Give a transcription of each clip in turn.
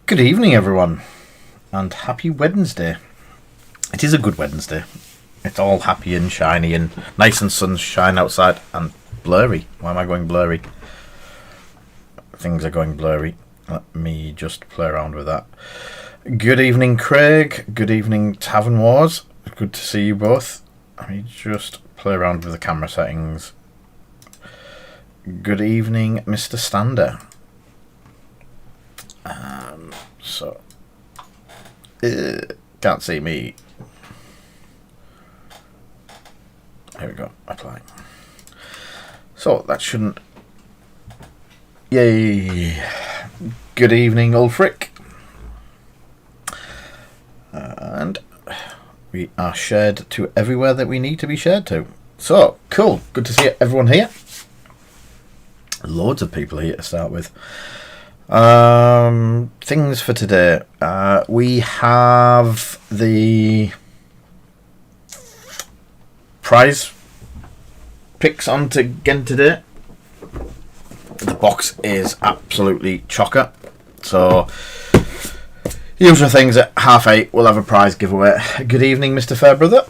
Good evening, everyone, and happy Wednesday. It is a good Wednesday. It's all happy and shiny and nice and sunshine outside and blurry. Why am I going blurry? Things are going blurry. Let me just play around with that. Good evening, Craig. Good evening, Tavern Wars. Good to see you both. Let me just play around with the camera settings. Good evening, Mr. Stander. Can't see me. Here we go. Apply. So that shouldn't. Yay! Good evening, Ulfric. And we are shared to everywhere that we need to be shared to. So cool. Good to see everyone here. Loads of people here to start with. Things for today. We have the prize picks on again today. The box is absolutely chocker. So, usual things at 8:30. We'll have a prize giveaway. Good evening, Mr. Fairbrother.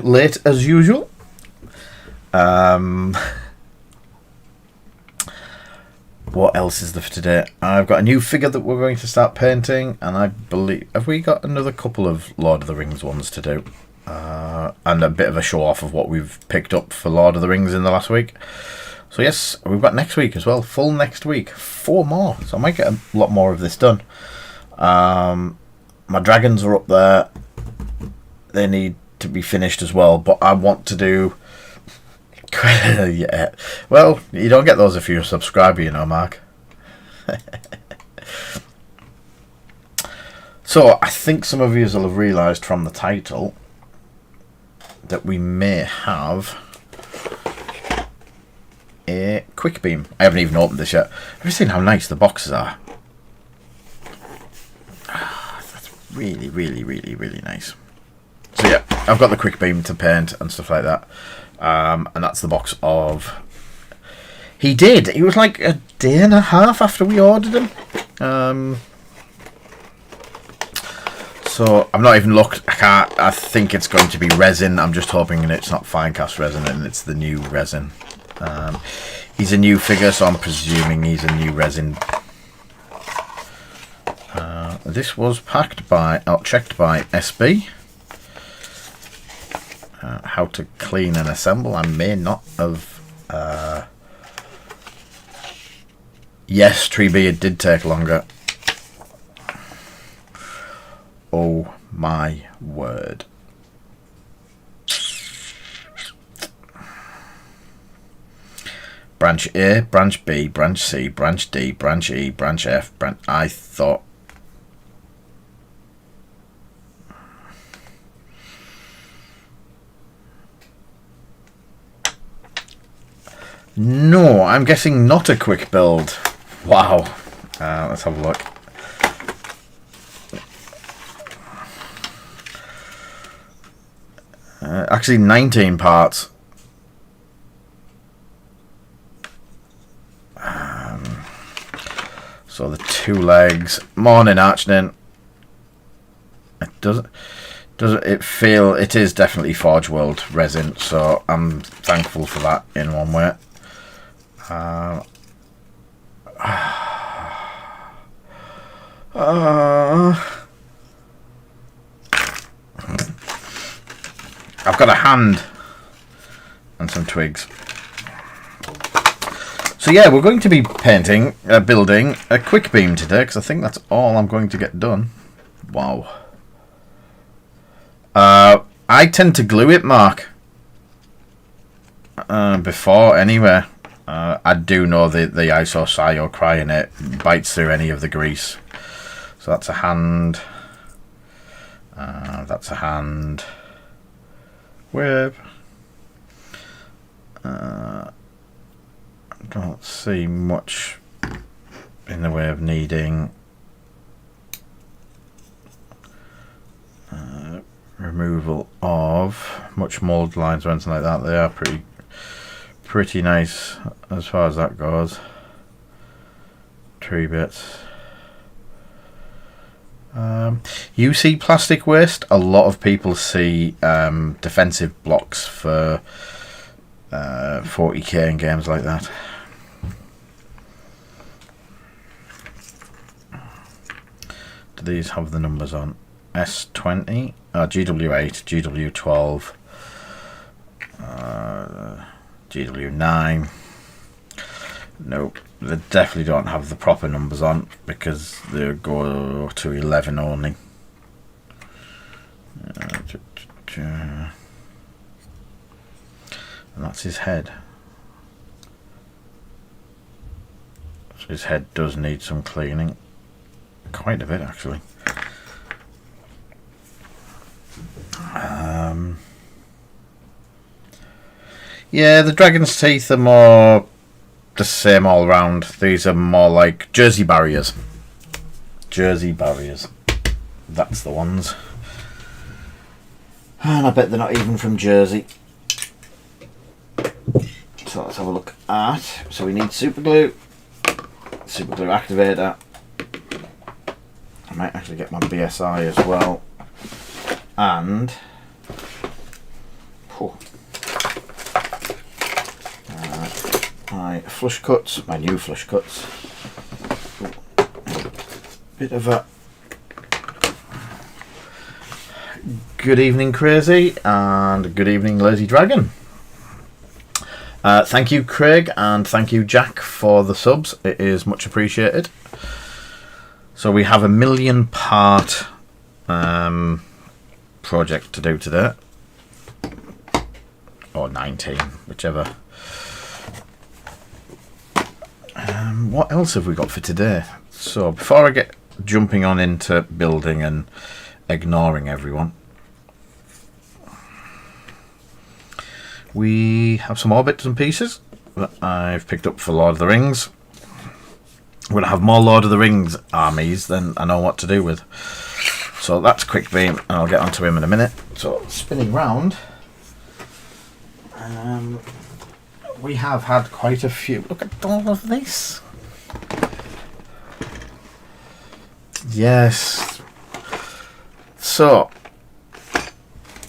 Late as usual. What else is there for today? I've got a new figure that we're going to start painting, and I believe... Have we got another couple of Lord of the Rings ones to do? And a bit of a show-off of what we've picked up for Lord of the Rings in the last week. So yes, we've got next week as well. Full next week. 4 more. So I might get a lot more of this done. My dragons are up there. They need to be finished as well, but I want to do... Yeah. Well, you don't get those if you're a subscriber, you know, Mark. So, I think some of you will have realised from the title that we may have a Quickbeam. I haven't even opened this yet. Have you seen how nice the boxes are? That's really, really, really, really nice. So yeah, I've got the Quickbeam to paint and stuff like that. And that's the box of... He did. It was like a day and a half after we ordered him. So I've not even looked. I think it's going to be resin. I'm just hoping it's not fine cast resin and it's the new resin. He's a new figure, so I'm presuming he's a new resin. This was checked by SB. How to clean and assemble. I may not have... Yes, Treebeard did take longer. Oh my word. Branch A, branch B, branch C, branch D, branch E, branch F, I thought... No, I'm guessing not a quick build. Wow. Let's have a look. Actually, 19 parts. So the 2 legs. Morning, Archnin. It is definitely Forge World resin, so I'm thankful for that in one way. I've got a hand and some twigs. So yeah, we're going to be building a Quickbeam today, because I think that's all I'm going to get done. Wow. I tend to glue it, Mark. Before, anyway. I do know the isocyanocryanate bites through any of the grease. So that's a hand. That's a hand. Whip. Don't see much in the way of needing removal of much mold lines or anything like that. They are pretty nice as far as that goes. Tree bits. You see plastic waste. A lot of people see defensive blocks for 40k in games like that. Do these have the numbers on? S20, GW8, GW12, GW9. Nope, they definitely don't have the proper numbers on because they go to 11 only. And that's his head. So his head does need some cleaning. Quite a bit, actually. Yeah, the dragon's teeth are more the same all round. These are more like Jersey barriers. Jersey barriers. That's the ones. And I bet they're not even from Jersey. So let's have a look at. So we need super glue. Super glue activator. I might actually get my BSI as well. And my flush cuts, my new flush cuts. Bit of a good evening, Crazy, and good evening, Lazy Dragon. Thank you, Craig, and thank you, Jack, for the subs. It is much appreciated. So we have a 1,000,000-part project to do today, or 19, whichever. What else have we got for today? So before I get jumping on into building and ignoring everyone, we have some more bits and pieces that I've picked up for Lord of the Rings. I'm going to have more Lord of the Rings armies than I know what to do with. So that's Quickbeam, and I'll get onto him in a minute. So spinning round, we have had quite a few. Look at all of this. Yes. So,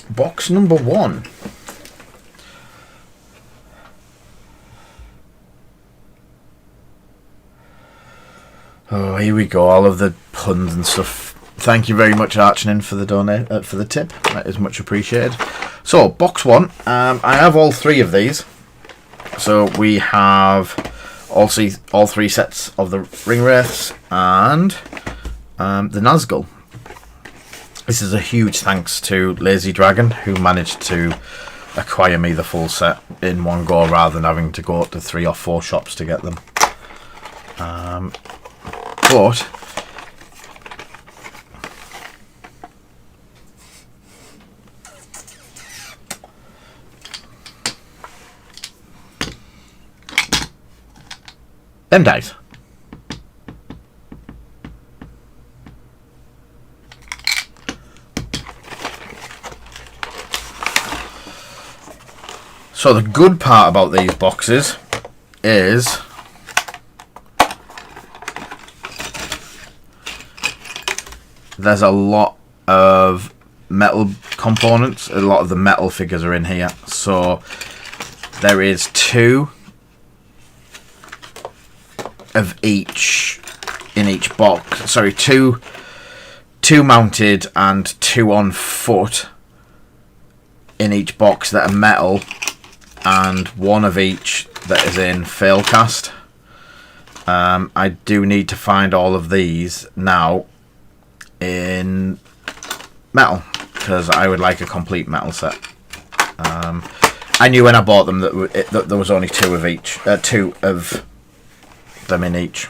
box number 1. Oh, here we go. All of the puns and stuff. Thank you very much, Archinin, for the for the tip. That is much appreciated. So, box 1. I have all 3 of these. So we have all 3 sets of the Ring Wraiths and the Nazgul. This is a huge thanks to Lazy Dragon, who managed to acquire me the full set in one go rather than having to go up to 3 or 4 shops to get them. But them dice. So the good part about these boxes is there's a lot of metal components. A lot of the metal figures are in here. So there is 2 of each in each box. Sorry, two mounted and 2 on foot in each box that are metal, and 1 of each that is in failcast. I do need to find all of these now in metal because I would like a complete metal set. I knew when I bought them that there was only 2 of each, 2 of them in each.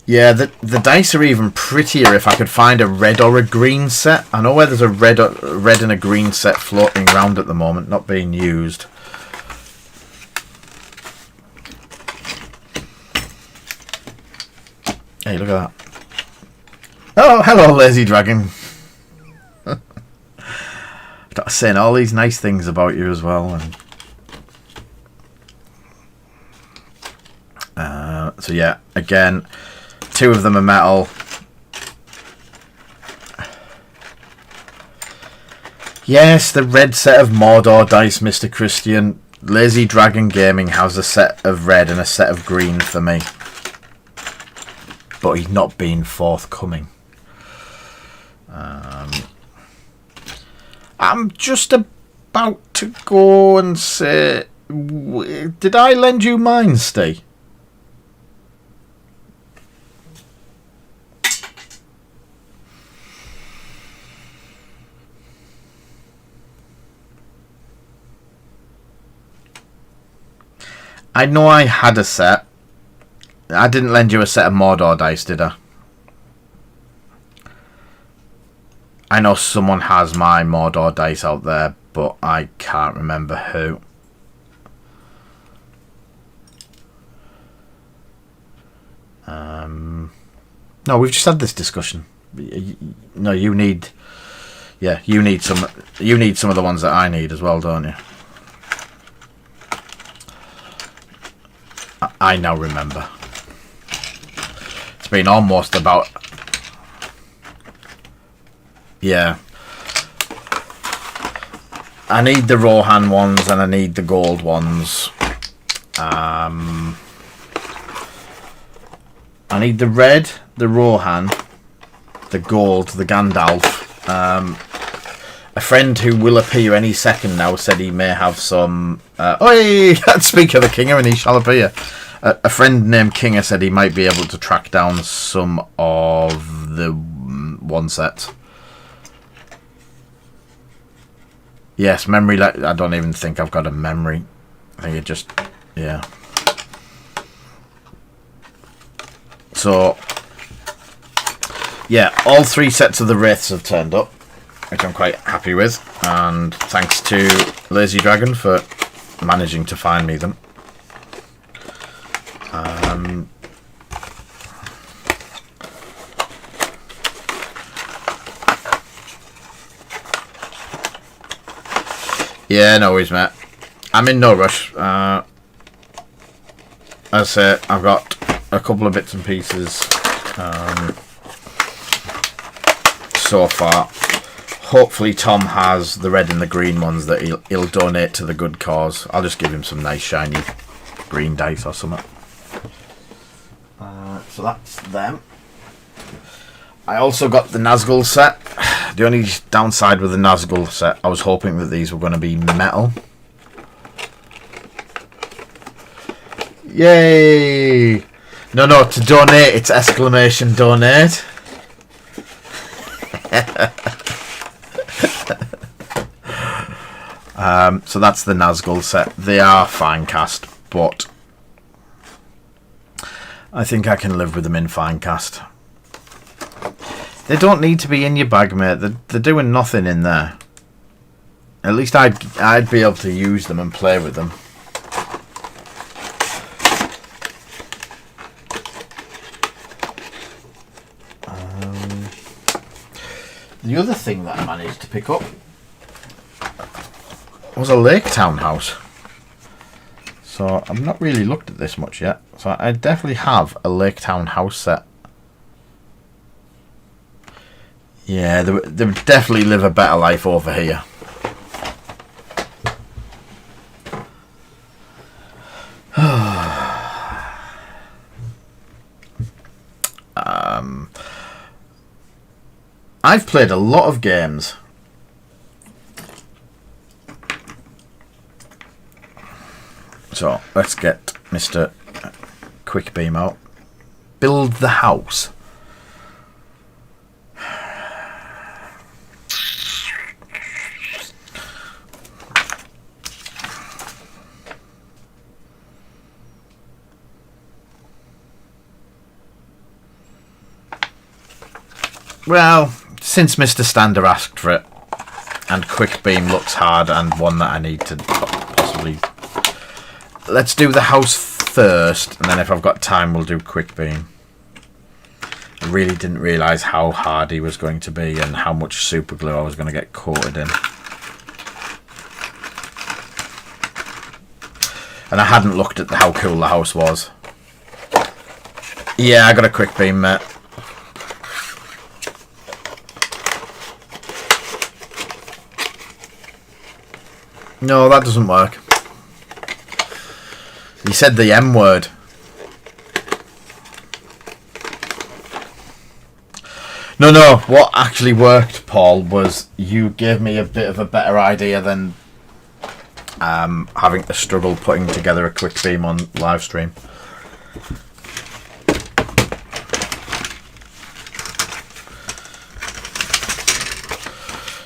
Yeah, the dice are even prettier if I could find a red or a green set. I know where there's a red and a green set floating around at the moment, not being used. Hey, look at that. Oh, hello, Lazy Dragon. Saying all these nice things about you as well. And so yeah, again, 2 of them are metal. Yes, the red set of Mordor dice, Mr. Christian. Lazy Dragon Gaming has a set of red and a set of green for me. But he's not been forthcoming. I'm just about to go and say... Did I lend you mine, Steve? I know I had a set. I didn't lend you a set of Mordor dice, did I? I know someone has my Mordor dice out there, but I can't remember who. No, we've just had this discussion. No, you need... Yeah, you need some of the ones that I need as well, don't you? I now remember. It's been almost about... Yeah. I need the Rohan ones and I need the gold ones. I need the red, the Rohan, the gold, the Gandalf. A friend who will appear any second now said he may have some... Oi! Speak of the Kinger and he shall appear. A friend named Kinger said he might be able to track down some of the one sets. Yes, memory... I don't even think I've got a memory. I think it just... Yeah. So... Yeah, all 3 sets of the Wraiths have turned up, which I'm quite happy with. And thanks to Lazy Dragon for managing to find me them. Yeah, no worries, mate. I'm in no rush. As I say, I've got a couple of bits and pieces so far. Hopefully Tom has the red and the green ones that he'll donate to the good cause. I'll just give him some nice shiny green dice or something. So that's them. I also got the Nazgul set. The only downside with the Nazgul set, I was hoping that these were going to be metal. Yay! No, to donate, it's exclamation donate. So that's the Nazgul set. They are fine cast, but I think I can live with them in fine cast. They don't need to be in your bag, mate. They're doing nothing in there. At least I'd be able to use them and play with them. The other thing that I managed to pick up was a Lake Town house. So I've not really looked at this much yet. So I definitely have a Lake Town house set. Yeah, they would definitely live a better life over here. I've played a lot of games. So let's get Mr. Quickbeam out. Build the house. Well, since Mr. Stander asked for it, and Quickbeam looks hard and one that I need to possibly... Let's do the house first, and then if I've got time we'll do Quickbeam. I really didn't realise how hard he was going to be and how much super glue I was going to get coated in. And I hadn't looked at how cool the house was. Yeah, I got a Quickbeam, mate. No, that doesn't work. He said the M word. No. What actually worked, Paul, was you gave me a bit of a better idea than having to struggle putting together a Quickbeam on live stream.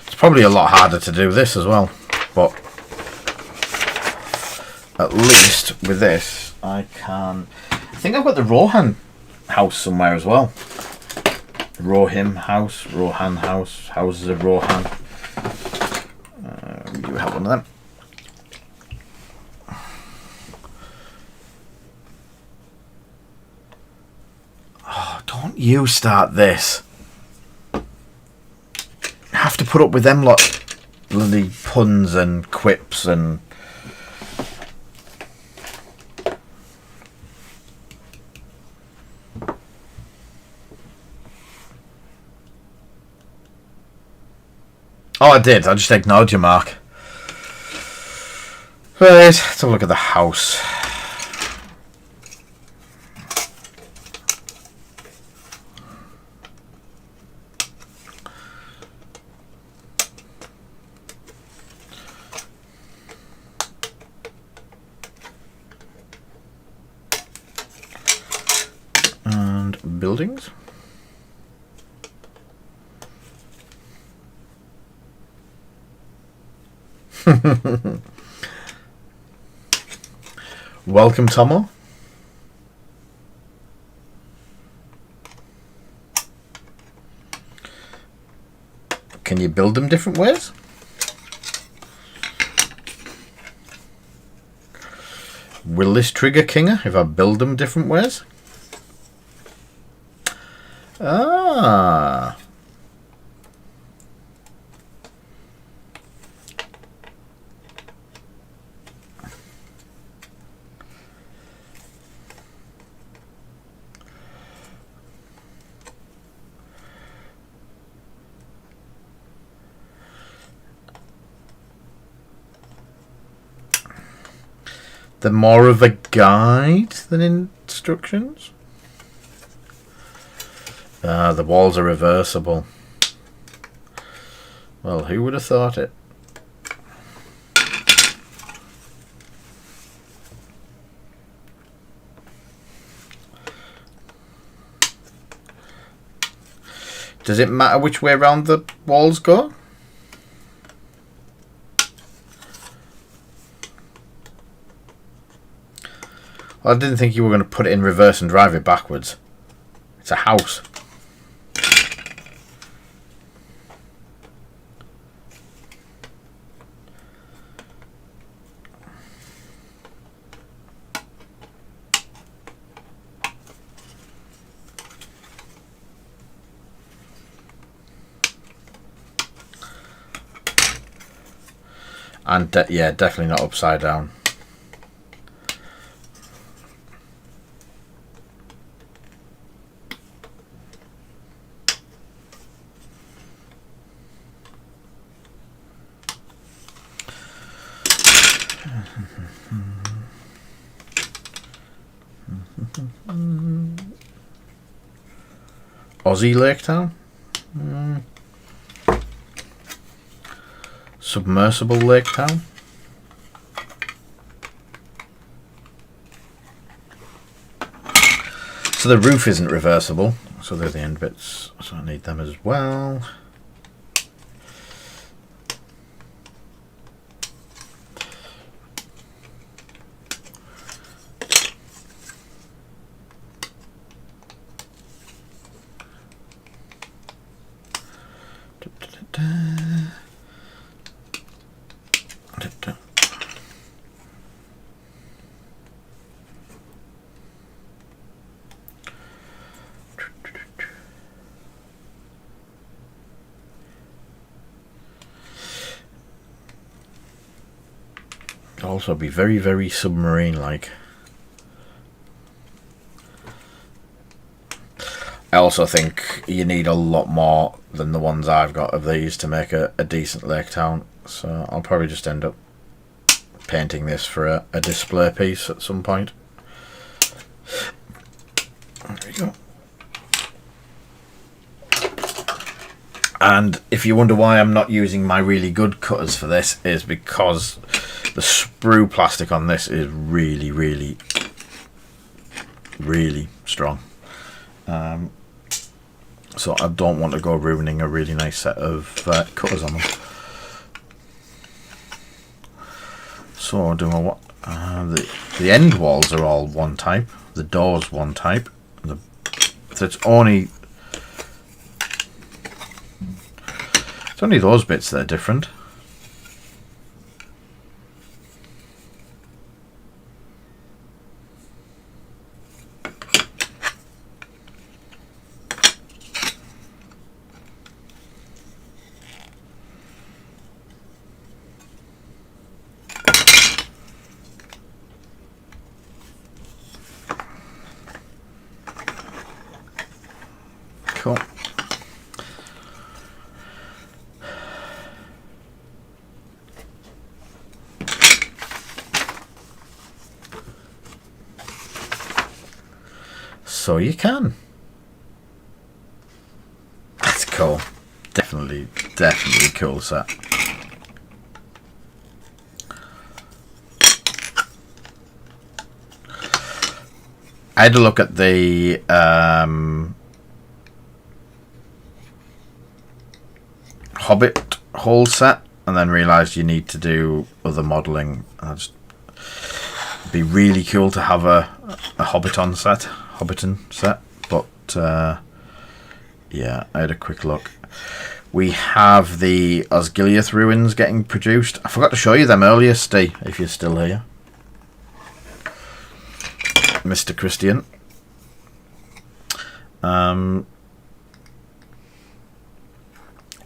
It's probably a lot harder to do this as well, but at least with this I can. I think I've got the Rohan house somewhere as well. Rohan house, houses of Rohan. You have one of them. Oh, don't you start this. I have to put up with them lot bloody puns and quips and... Oh, I did. I just ignored you, Mark. Right, let's have a look at the house. And buildings. Welcome, Tomo. Can you build them different ways? Will this trigger Kinger if I build them different ways? Ah. They're more of a guide than instructions. The walls are reversible. Well, who would have thought it? Does it matter which way around the walls go? Well, I didn't think you were going to put it in reverse and drive it backwards. It's a house. And yeah, definitely not upside down. Aussie Lake Town? Submersible Lake Town? So the roof isn't reversible, so they're the end bits, so I need them as well. Also be very, very submarine like. I also think you need a lot more than the ones I've got of these to make a decent lake town. So I'll probably just end up painting this for a display piece at some point. There we go. And if you wonder why I'm not using my really good cutters for this, is because the sprue plastic on this is really, really, really strong. So I don't want to go ruining a really nice set of cutters on them. So I'll do my what? The end walls are all one type. The doors one type. So it's only those bits that are different. Cool. So you can. That's cool. Definitely cool set. I had a look at the Hobbit whole set and then realised you need to do other modelling. It'd be really cool to have a Hobbiton set, but yeah, I had a quick look. We have the Osgiliath ruins getting produced. I forgot to show you them earlier, Steve, if you're still here. Mr. Christian.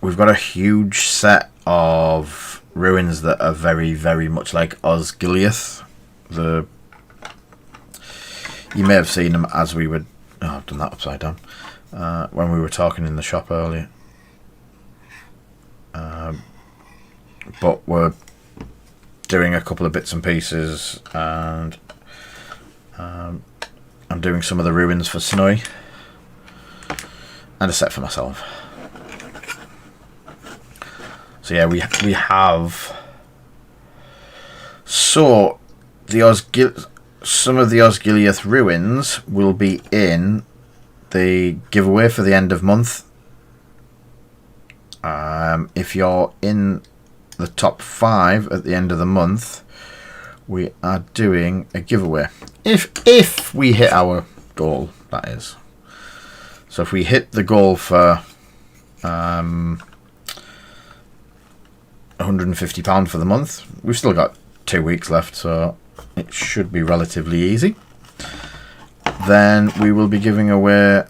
We've got a huge set of ruins that are very, very much like Osgiliath. You may have seen them as we were... Oh, I've done that upside down. When we were talking in the shop earlier. But we're doing a couple of bits and pieces, and I'm doing some of the ruins for Snowy. And a set for myself. So yeah, we have... So, some of the Osgiliath ruins will be in the giveaway for the end of month. If you're in the top 5 at the end of the month, we are doing a giveaway. If we hit our goal, that is. So if we hit the goal for £150 for the month, we've still got 2 weeks left, so it should be relatively easy. Then we will be giving away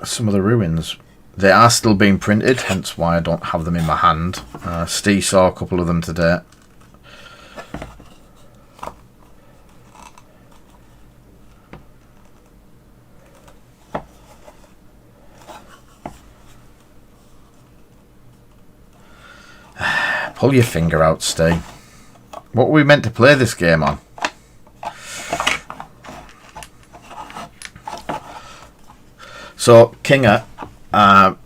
some of the ruins. They are still being printed, hence why I don't have them in my hand. Steve saw a couple of them today. Pull your finger out, Steve. What were we meant to play this game on? So, Kinga,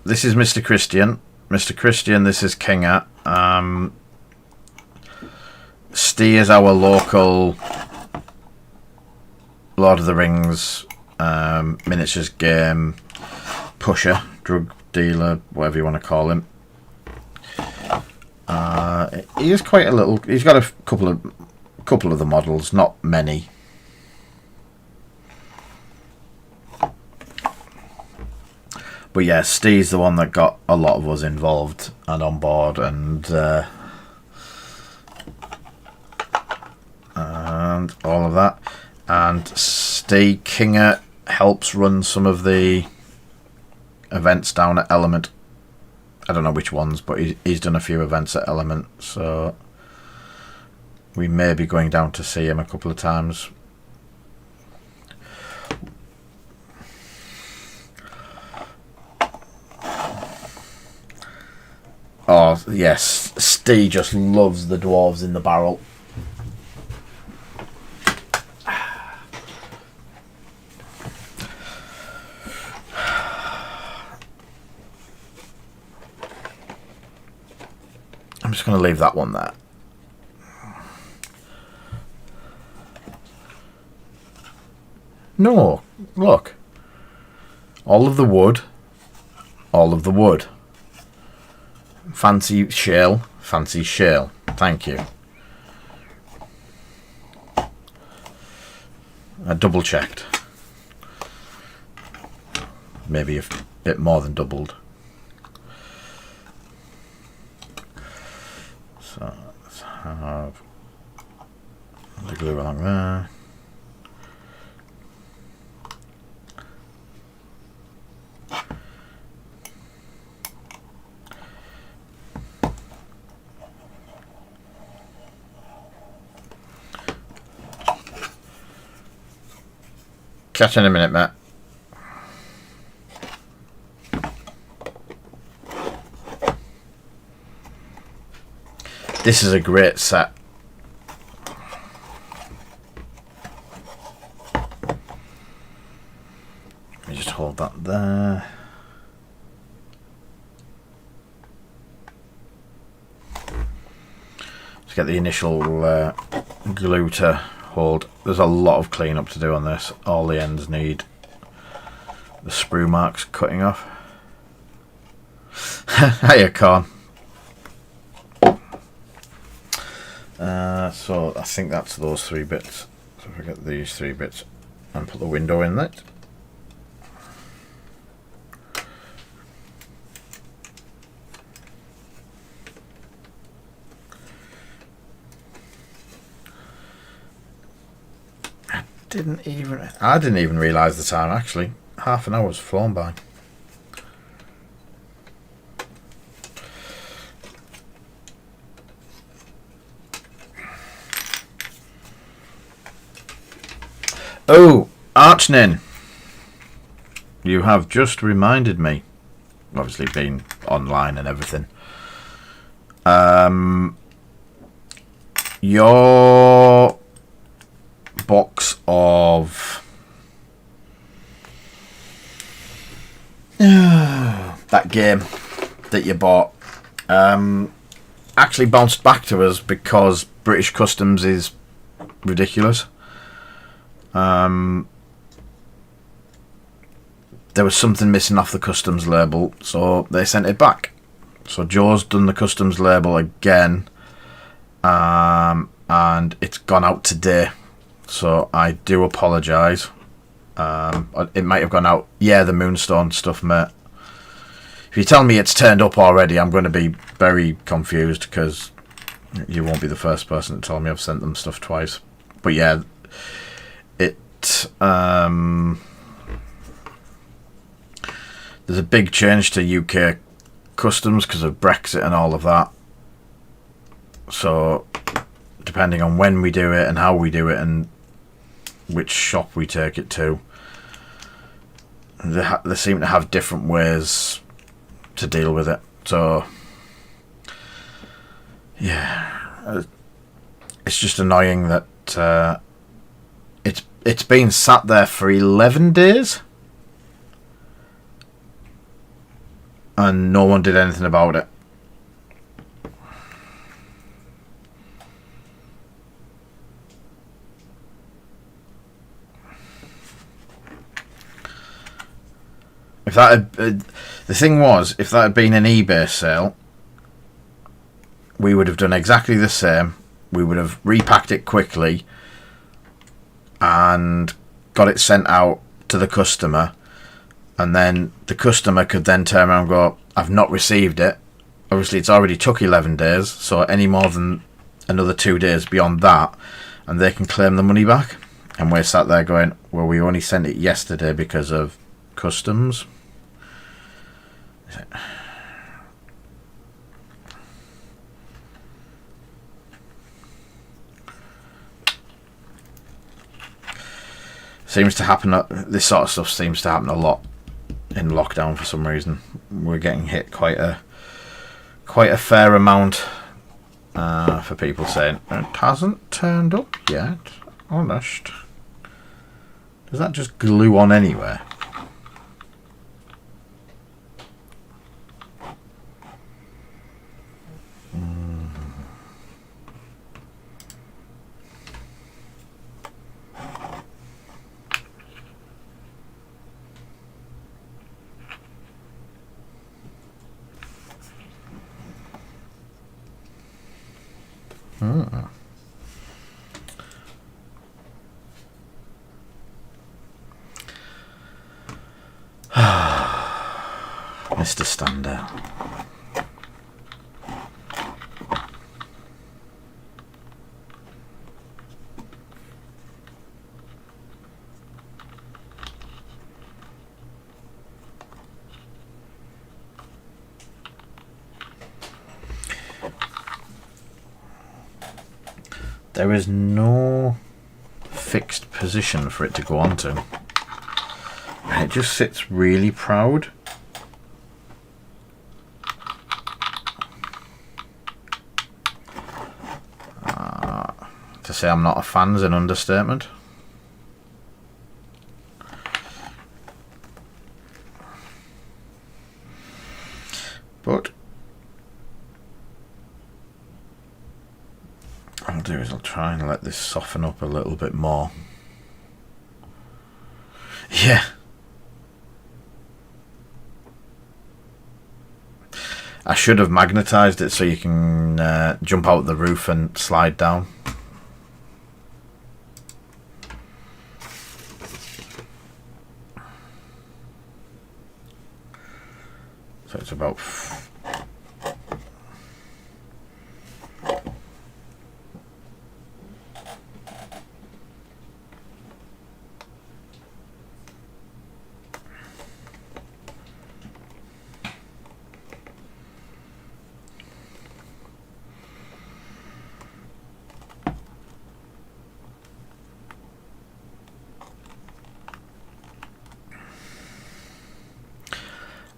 this is Mr. Christian. Mr. Christian, this is Kinga. Steve is our local Lord of the Rings miniatures game pusher, drug dealer, whatever you want to call him. He is quite a little. He's got a couple of the models, not many. But yeah, Steve's the one that got a lot of us involved and on board, and all of that. And Steve Kinger helps run some of the events down at Element. I don't know which ones, but he's done a few events at Element, so we may be going down to see him a couple of times. Yes, Steve just loves the dwarves in the barrel. I'm just going to leave that one there. No, look. All of the wood. All of the wood. Fancy shale. Fancy shale. Thank you. I double checked. Maybe a bit more than doubled. So let's have the glue along there. Catch you in a minute, Matt. This is a great set. Let me just hold that there. Let's get the initial glue to hold. There's a lot of cleanup to do on this. All the ends need the sprue marks cutting off. Hiya, Con. So I think that's those 3 bits. So if I get these 3 bits and put the window in that. I didn't even realise the time actually. Half an hour's flown by. Oh, Archnin, you have just reminded me. Obviously, been online and everything. Your box of that game that you bought actually bounced back to us because British Customs is ridiculous. There was something missing off the customs label, so they sent it back. So Joe's done the customs label again, and it's gone out today. So I do apologise. It might have gone out. Yeah, the Moonstone stuff, mate. If you tell me it's turned up already, I'm going to be very confused because you won't be the first person to tell me I've sent them stuff twice. But yeah, there's a big change to UK customs because of Brexit and all of that. So depending on when we do it and how we do it and which shop we take it to, they seem to have different ways to deal with it. So yeah, it's just annoying that it's been sat there for 11 days and no one did anything about it. If that had, the thing was, if that had been an eBay sale, we would have done exactly the same. We would have repacked it quickly and got it sent out to the customer, and then the customer could then turn around and go, I've not received it. Obviously it's already took 11 days, so any more than another 2 days beyond that and they can claim the money back. And we're sat there going, well, we only sent it yesterday because of customs. Seems to happen. This sort of stuff seems to happen a lot in lockdown for some reason. We're getting hit quite a quite a fair amount for people saying it hasn't turned up yet. Honest. Does that just glue on anywhere? Mr. Standout. There is no fixed position for it to go onto. And it just sits really proud. To say I'm not a fan is an understatement. But what I'll do is I'll try and let this soften up a little bit more. Yeah. I should have magnetized it so you can jump out the roof and slide down. So it's about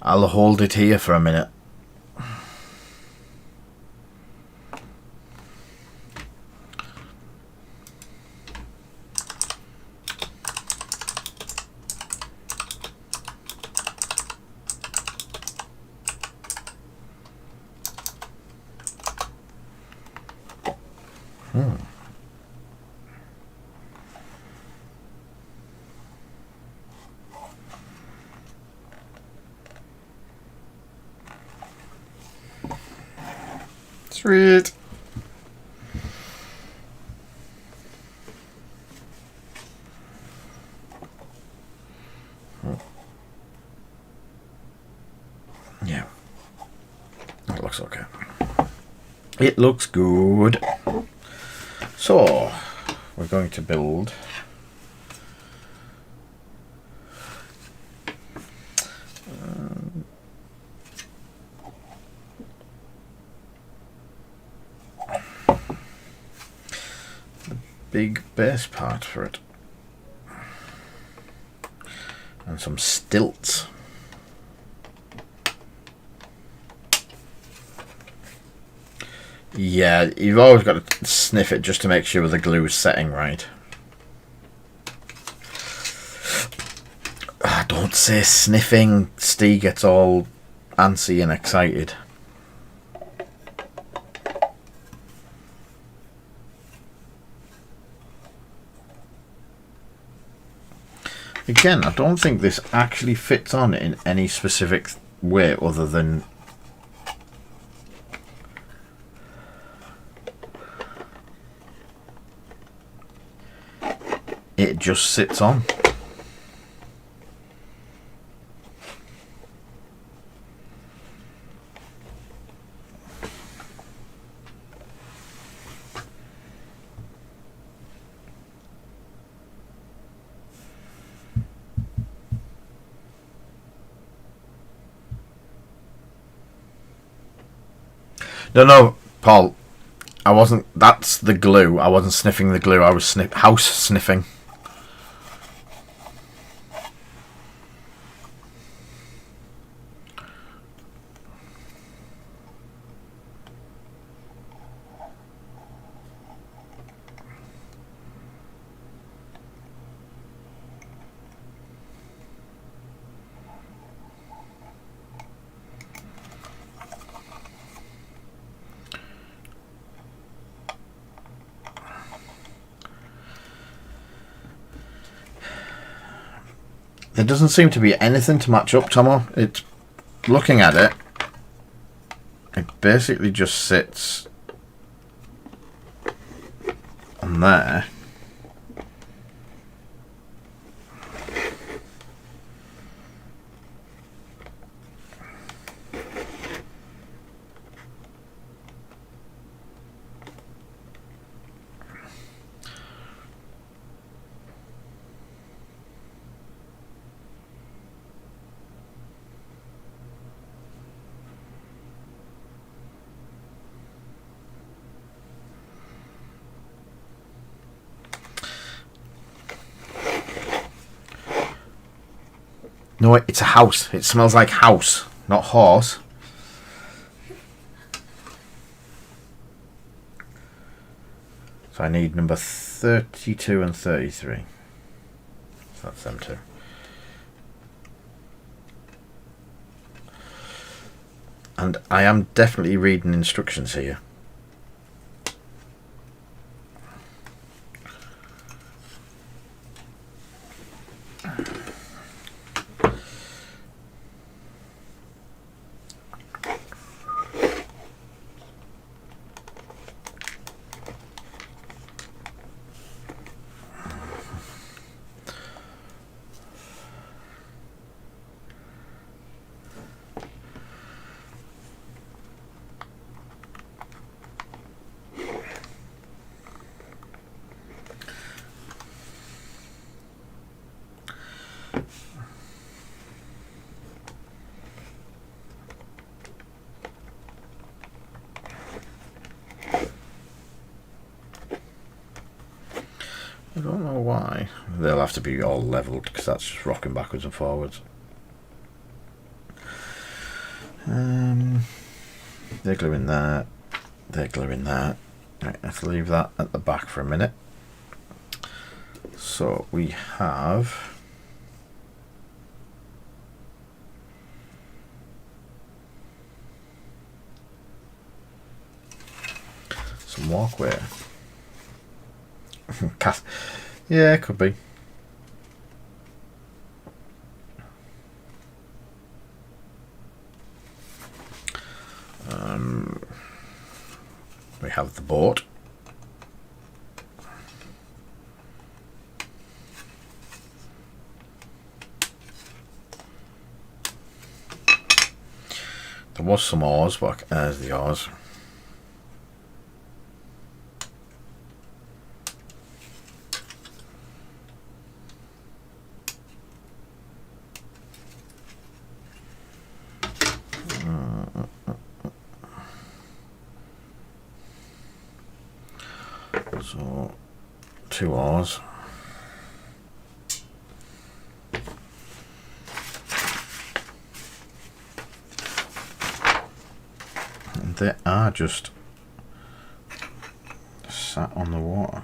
I'll hold it here for a minute. Sweet. Yeah. That looks okay. It looks good. So, we're going to build big base part for it and some stilts. Yeah, you've always got to sniff it just to make sure the glue is setting right. Don't say sniffing. Steve gets all antsy and excited. Again, I don't think this actually fits on in any specific way other than it just sits on. No, Paul. I wasn't. That's the glue. I wasn't sniffing the glue. I was house sniffing. There doesn't seem to be anything to match up, Tomo. It's looking at it. It basically just sits on there. No, it's a house. It smells like house, not horse. So I need number 32 and 33. So that's them two. And I am definitely reading instructions here. I don't know why. They'll have to be all levelled because that's just rocking backwards and forwards. They're gluing that. They're gluing that. Right, let's leave that at the back for a minute. So we have some walkway. Yeah, it could be. We have the boat. There was some oars, but there's the oars. So, 2 oars. And they are just sat on the water.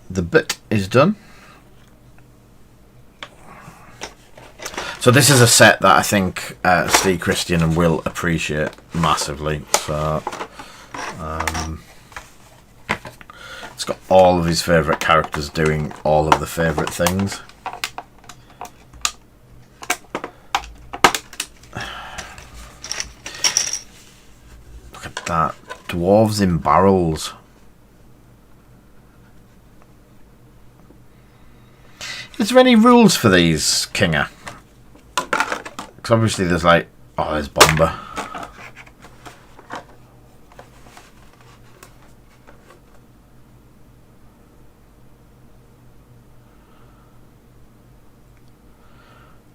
The bit is done. So this is a set that I think Steve Christian will appreciate massively. So it's got all of his favourite characters doing all of the favourite things. Look at that. Dwarves in barrels. Is there any rules for these, Kinger? Because obviously there's like... Oh, there's Bomber.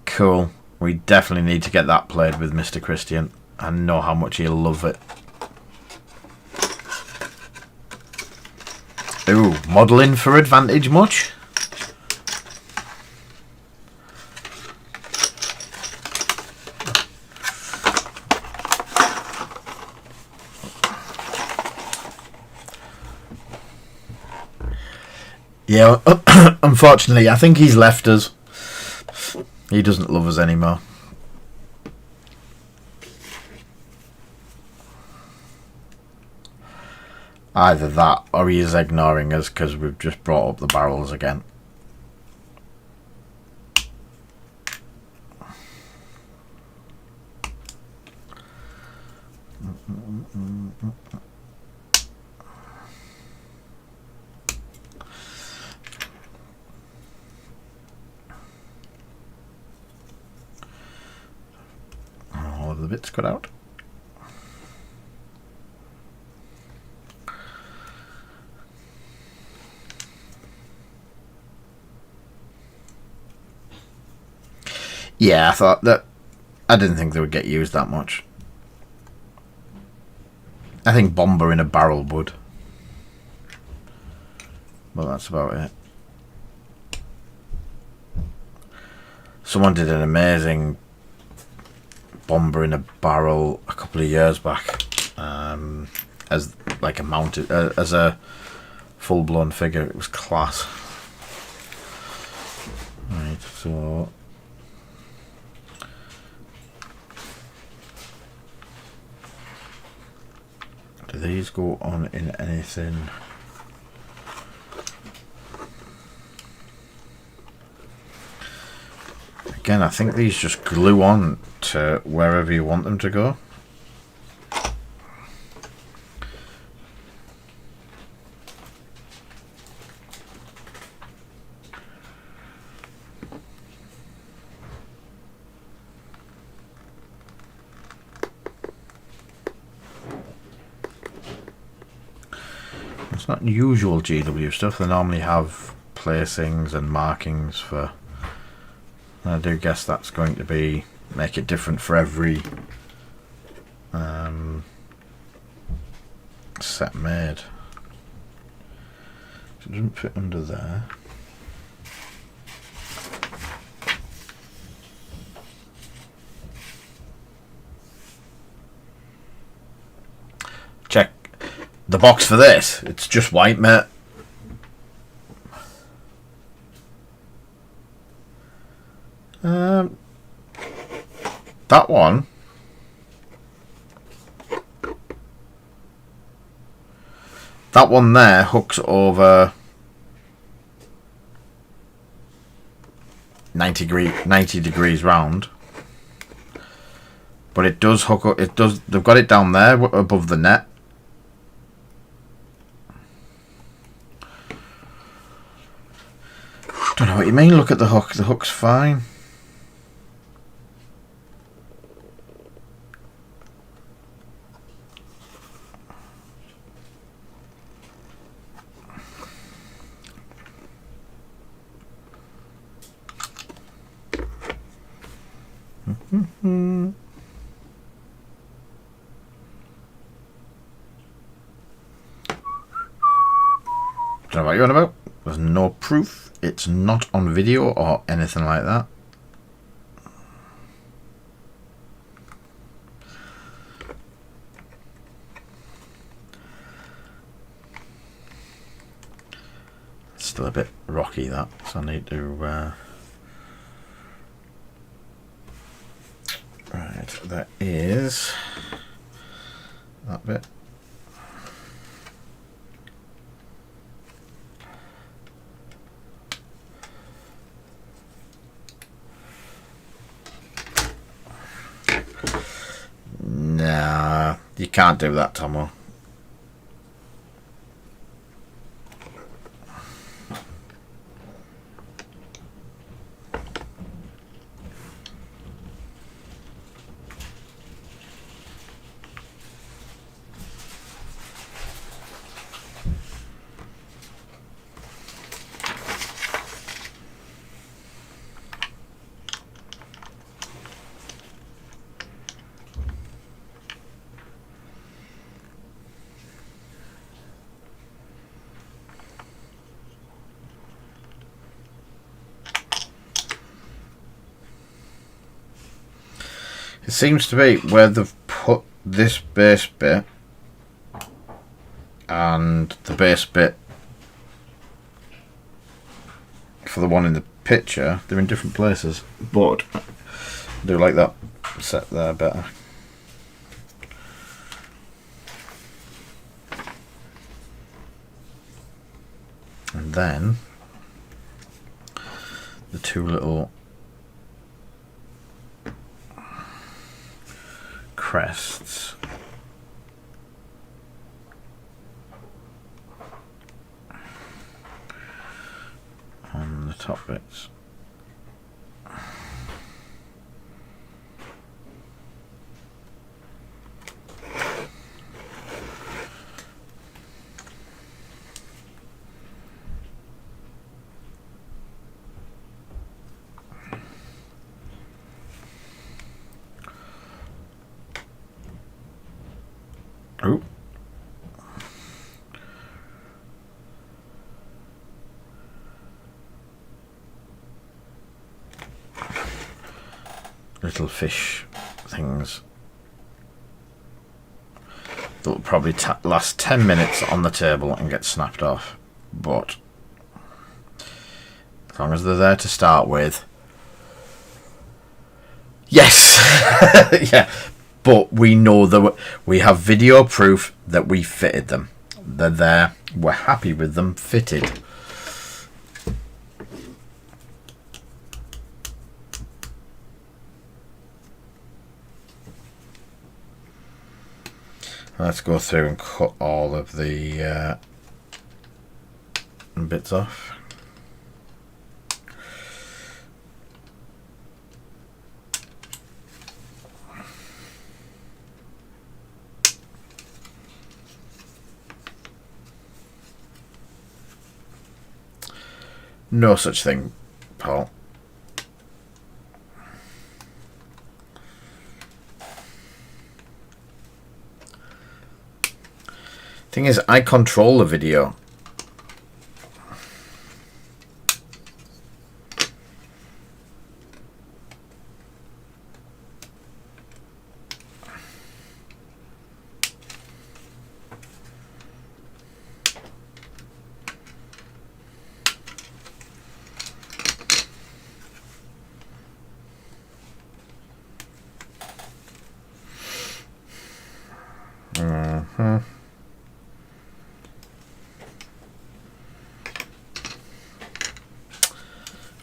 Cool. We definitely need to get that played with Mr. Christian. I know how much he'll love it. Ooh, modelling for advantage much? Yeah, unfortunately, I think he's left us. He doesn't love us anymore. Either that, or he is ignoring us because we've just brought up the barrels again. All of the bits cut out. Yeah, I thought that. I didn't think they would get used that much. I think bomber in a barrel would. Well, that's about it. Someone did an amazing bomber in a barrel a couple of years back, as like a mounted, as a full-blown figure. It was class. Right, so. Do these go on in anything? Again, I think these just glue on to wherever you want them to go. It's not usual GW stuff. They normally have placings and markings for. I do guess that's going to be make it different for every set made. So it doesn't fit under there. Check the box for this. It's just white, mate. That one. That one there hooks over 90 degrees round. But it does hook up. It does. They've got it down there above the net. Don't know what you mean. Look at the hook. The hook's fine. Don't know what you're on about. There's no proof. It's not on video or anything like that. It's still a bit rocky, that, so I need to right, that is that bit. Nah, you can't do that, Tomo. It seems to be where they've put this base bit and the base bit for the one in the picture. They're in different places, but I do like that set there better. And then the two little crests on the top bits. Oh. Little fish things that will probably last 10 minutes on the table and get snapped off, but as long as they're there to start with, yes. Yeah, but we know that we have video proof that we fitted them. They're there, we're happy with them fitted. Let's go through and cut all of the bits off. No such thing, Paul. Thing is, I control the video.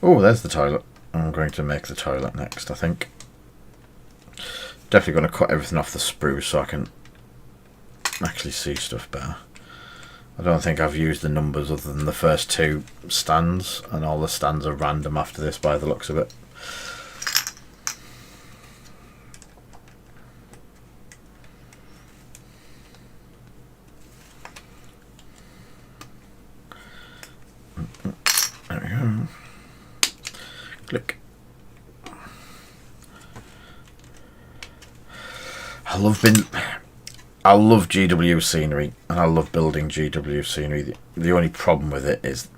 Oh, there's the toilet. I'm going to make the toilet next, I think. Definitely going to cut everything off the spruce so I can actually see stuff better. I don't think I've used the numbers other than the first two stands, and all the stands are random after this by the looks of it. There we go. Click. I love GW scenery, and I love building GW scenery. The only problem with it is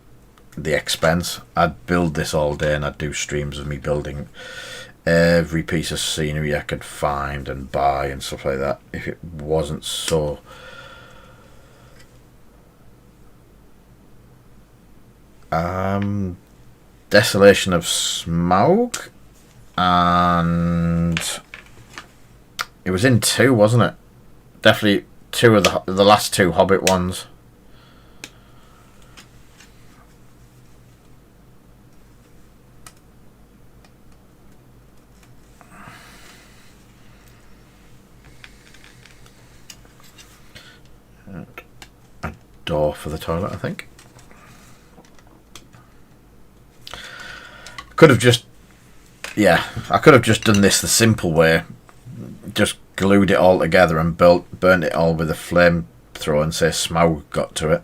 the expense. I'd build this all day, and I'd do streams of me building every piece of scenery I could find and buy and stuff like that, if it wasn't so Desolation of Smaug, and it was in 2, wasn't it? Definitely 2 of the last 2 Hobbit ones. And a door for the toilet, I think. Could have just, yeah, I could have just done this the simple way, just glued it all together and burnt it all with a flamethrower and say Smaug got to it.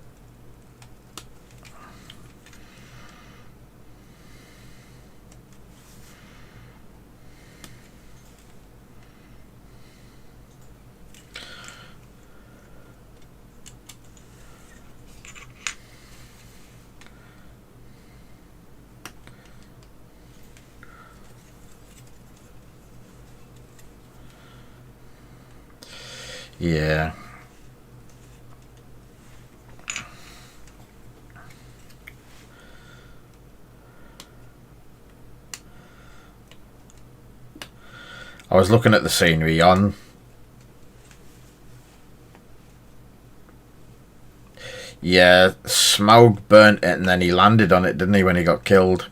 Yeah. was looking at the scenery on. Yeah, Smaug burnt it and then he landed on it, didn't he, when he got killed?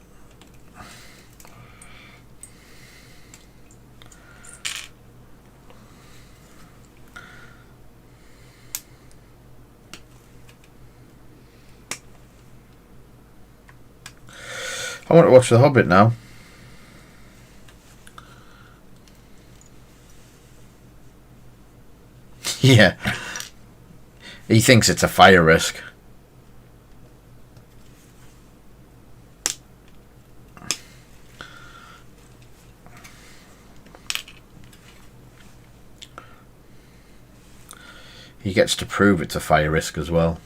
I want to watch The Hobbit now. Yeah. He thinks it's a fire risk. He gets to prove it's a fire risk as well.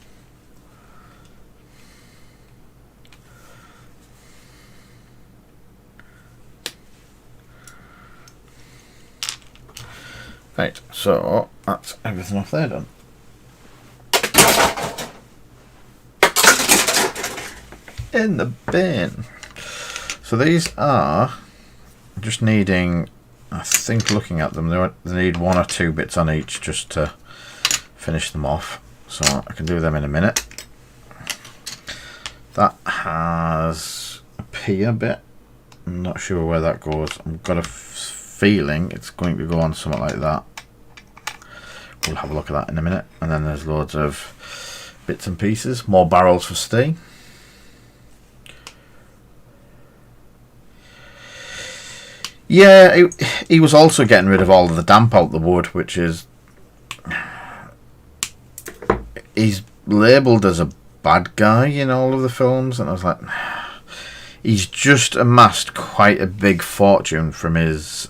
Right, so that's everything off there done. In the bin. So these are just needing, I think looking at them, they need 1 or 2 bits on each just to finish them off. So I can do them in a minute. That has a pier bit. I'm not sure where that goes. I've got a feeling it's going to go on something like that. We'll have a look at that in a minute. And then there's loads of bits and pieces. More barrels for Steve. Yeah, he was also getting rid of all of the damp out the wood, which is... He's labelled as a bad guy in all of the films, and I was like... He's just amassed quite a big fortune from his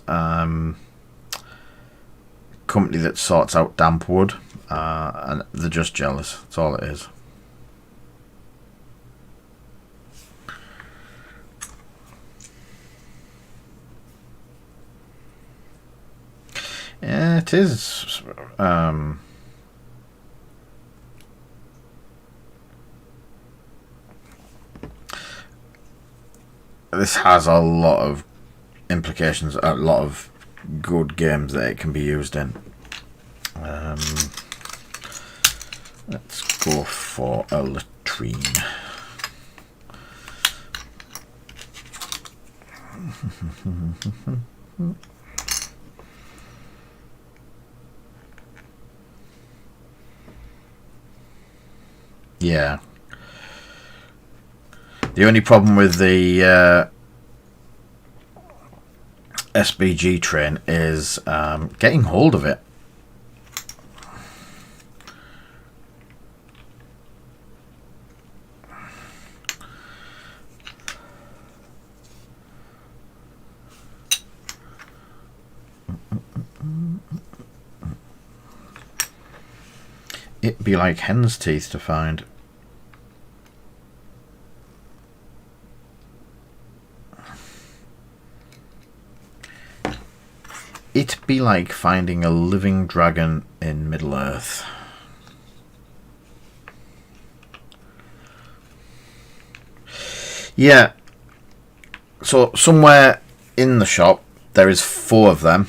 company that sorts out damp wood, and they're just jealous. That's all it is. Yeah, it is. This has a lot of implications, a lot of good games that it can be used in. Let's go for a latrine. Yeah. The only problem with the SBG train is getting hold of it. It'd be like hen's teeth to find. It'd be like finding a living dragon in Middle Earth. Yeah. So somewhere in the shop there is 4 of them.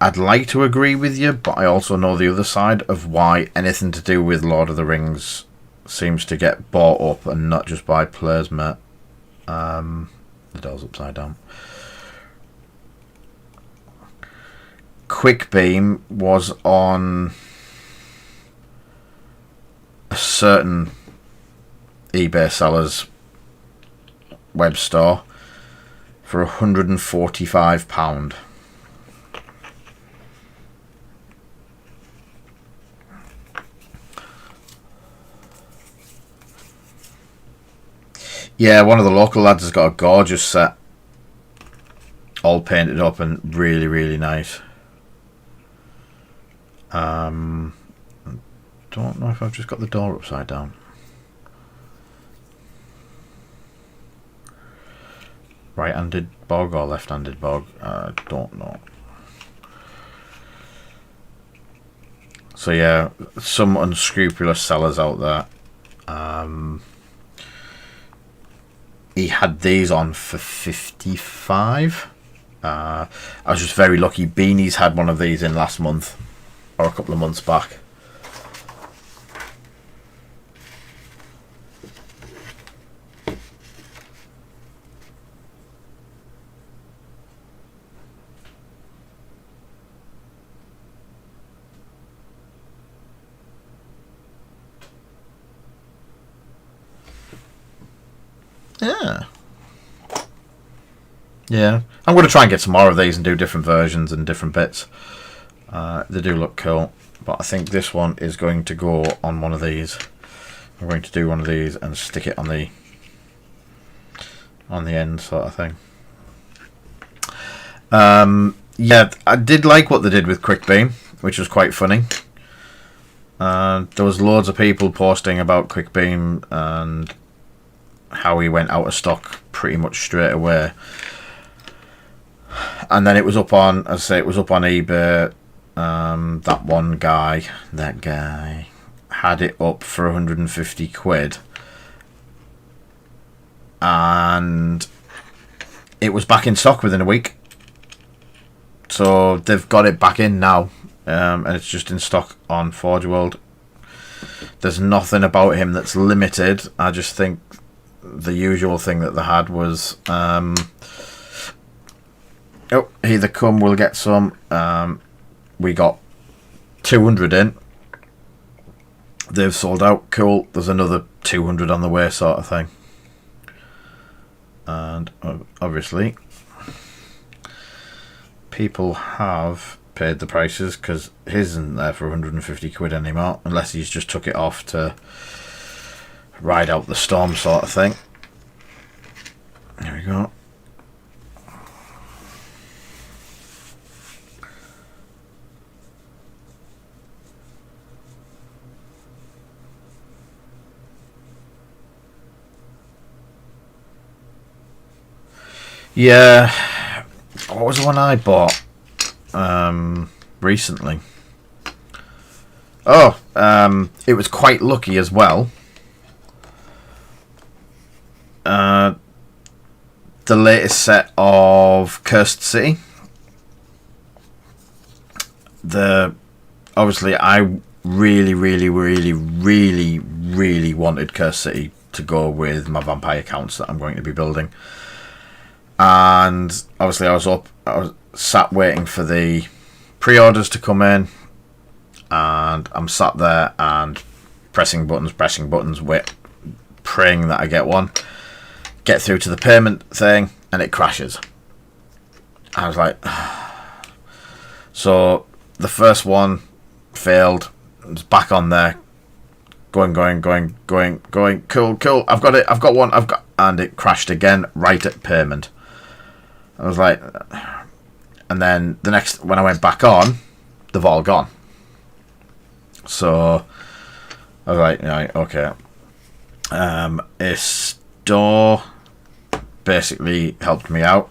I'd like to agree with you, but I also know the other side of why anything to do with Lord of the Rings seems to get bought up and not just by players, mate. The door's upside down. Quickbeam was on a certain eBay seller's web store for £145. Yeah, one of the local lads has got a gorgeous set, all painted up and really, really nice. Don't know if I've just got the door upside down. Right-handed bog or left-handed bog? I don't know. So yeah, some unscrupulous sellers out there. He had these on for 55. I was just very lucky. Beanies had one of these in last month, or a couple of months back. Yeah. Yeah. I'm going to try and get some more of these and do different versions and different bits. They do look cool. But I think this one is going to go on one of these. I'm going to do one of these and stick it on the end sort of thing. Yeah, I did like what they did with Quickbeam, which was quite funny. There was loads of people posting about Quickbeam and how he went out of stock pretty much straight away. And then it was up on, as I say, it was up on eBay. That guy had it up for 150 quid. And it was back in stock within a week. So they've got it back in now. And it's just in stock on Forge World. There's nothing about him that's limited. I just think the usual thing that they had was either come, we'll get some. We got 200 in. They've sold out. Cool. There's another 200 on the way, sort of thing. And obviously, people have paid the prices because his isn't there for 150 quid anymore, unless he's just took it off to ride out the storm, sort of thing. There we go. Yeah, what was the one I bought recently? Oh, it was quite lucky as well. The latest set of Cursed City. Obviously I really wanted Cursed City to go with my vampire counts that I'm going to be building. And obviously I was sat waiting for the pre-orders to come in, and I'm sat there and pressing buttons, praying that I get one. Get through to the payment thing, and it crashes. I was like, so the first one failed. It was back on there, going. Cool. I've got one. And it crashed again right at payment. I was like, and then the next, when I went back on, they've all gone. So I was like, right, okay. A store basically helped me out.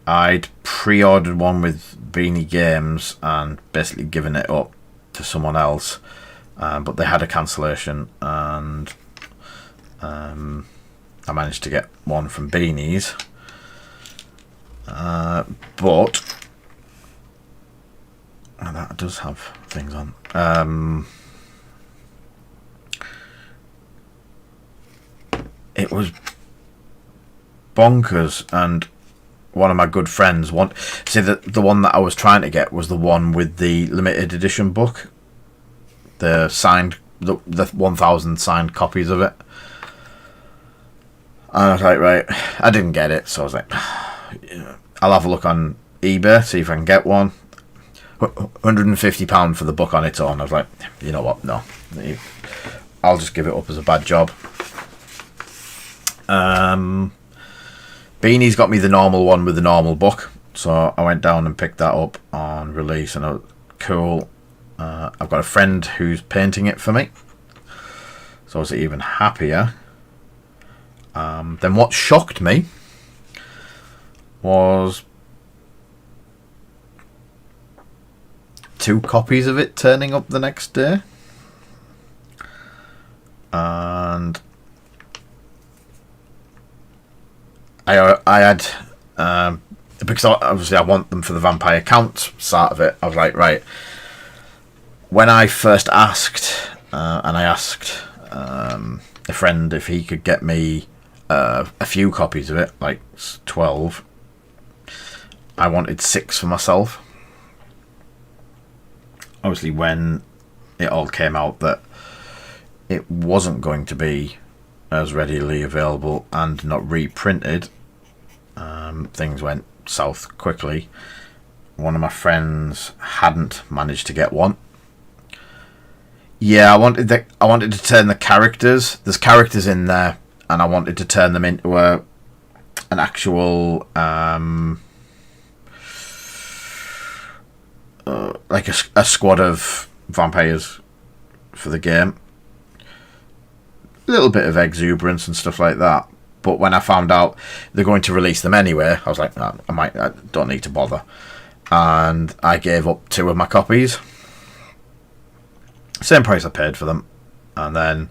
I'd pre-ordered one with Beanie Games and basically given it up to someone else, but they had a cancellation, and I managed to get one from Beanies, but that does have things on. It was bonkers, and one of my good friends the one that I was trying to get was the one with the limited edition book, the 1,000 signed copies of it. And I was like, right, I didn't get it, so I was like, I'll have a look on eBay, see if I can get one. £150 for the book on its own. I was like, you know what, no, I'll just give it up as a bad job. Beanie's got me the normal one with the normal book, so I went down and picked that up on release, and I was cool. I've got a friend who's painting it for me, so I was even happier. Then what shocked me was 2 copies of it turning up the next day. And I had because obviously I want them for the vampire count start of it. I was like, right, when I first asked and I asked a friend if he could get me a few copies of it, like 12, I wanted 6 for myself. Obviously when it all came out that it wasn't going to be as readily available and not reprinted, things went south quickly. One of my friends hadn't managed to get one. Yeah, I wanted to turn the characters. There's characters in there, and I wanted to turn them into an actual like a squad of vampires for the game. A little bit of exuberance and stuff like that. But when I found out they're going to release them anyway, I was like, nah, I don't need to bother. And I gave up 2 of my copies. Same price I paid for them. And then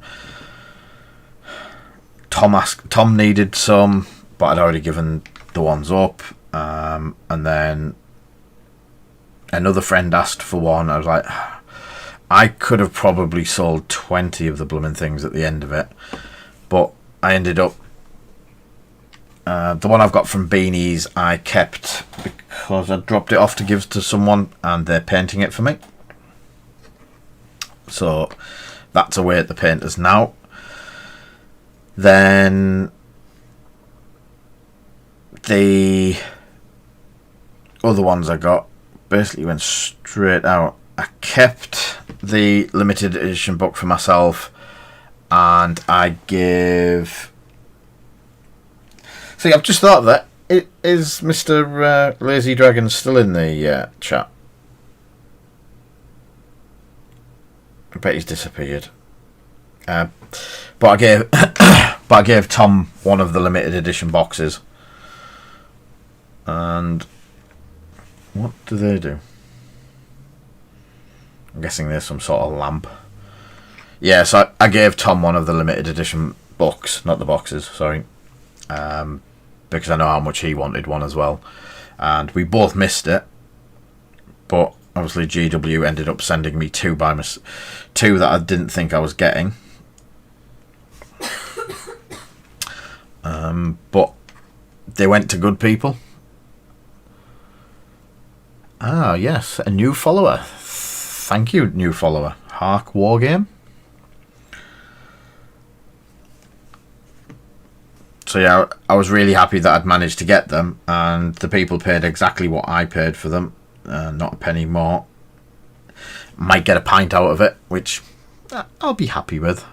Tom needed some, but I'd already given the ones up. And then another friend asked for one. I was like, I could have probably sold 20 of the blooming things at the end of it. But I ended up... the one I've got from Beanies I kept because I dropped it off to give to someone and they're painting it for me. So that's away at the painters now. Then the other ones I got basically went straight out. I kept the limited edition book for myself and I gave... See, I've just thought of that. Is Mr. Lazy Dragon still in the chat? I bet he's disappeared. But I gave Tom one of the limited edition boxes. And what do they do? I'm guessing there's some sort of lamp. Yeah, so I gave Tom one of the limited edition books, not the boxes, sorry. Because I know how much he wanted one as well. And we both missed it. But obviously GW ended up sending me 2 that I didn't think I was getting. But they went to good people. Ah, yes, a new follower. Thank you, new follower. Hark Wargame. So yeah, I was really happy that I'd managed to get them, and the people paid exactly what I paid for them, not a penny more. Might get a pint out of it, which I'll be happy with.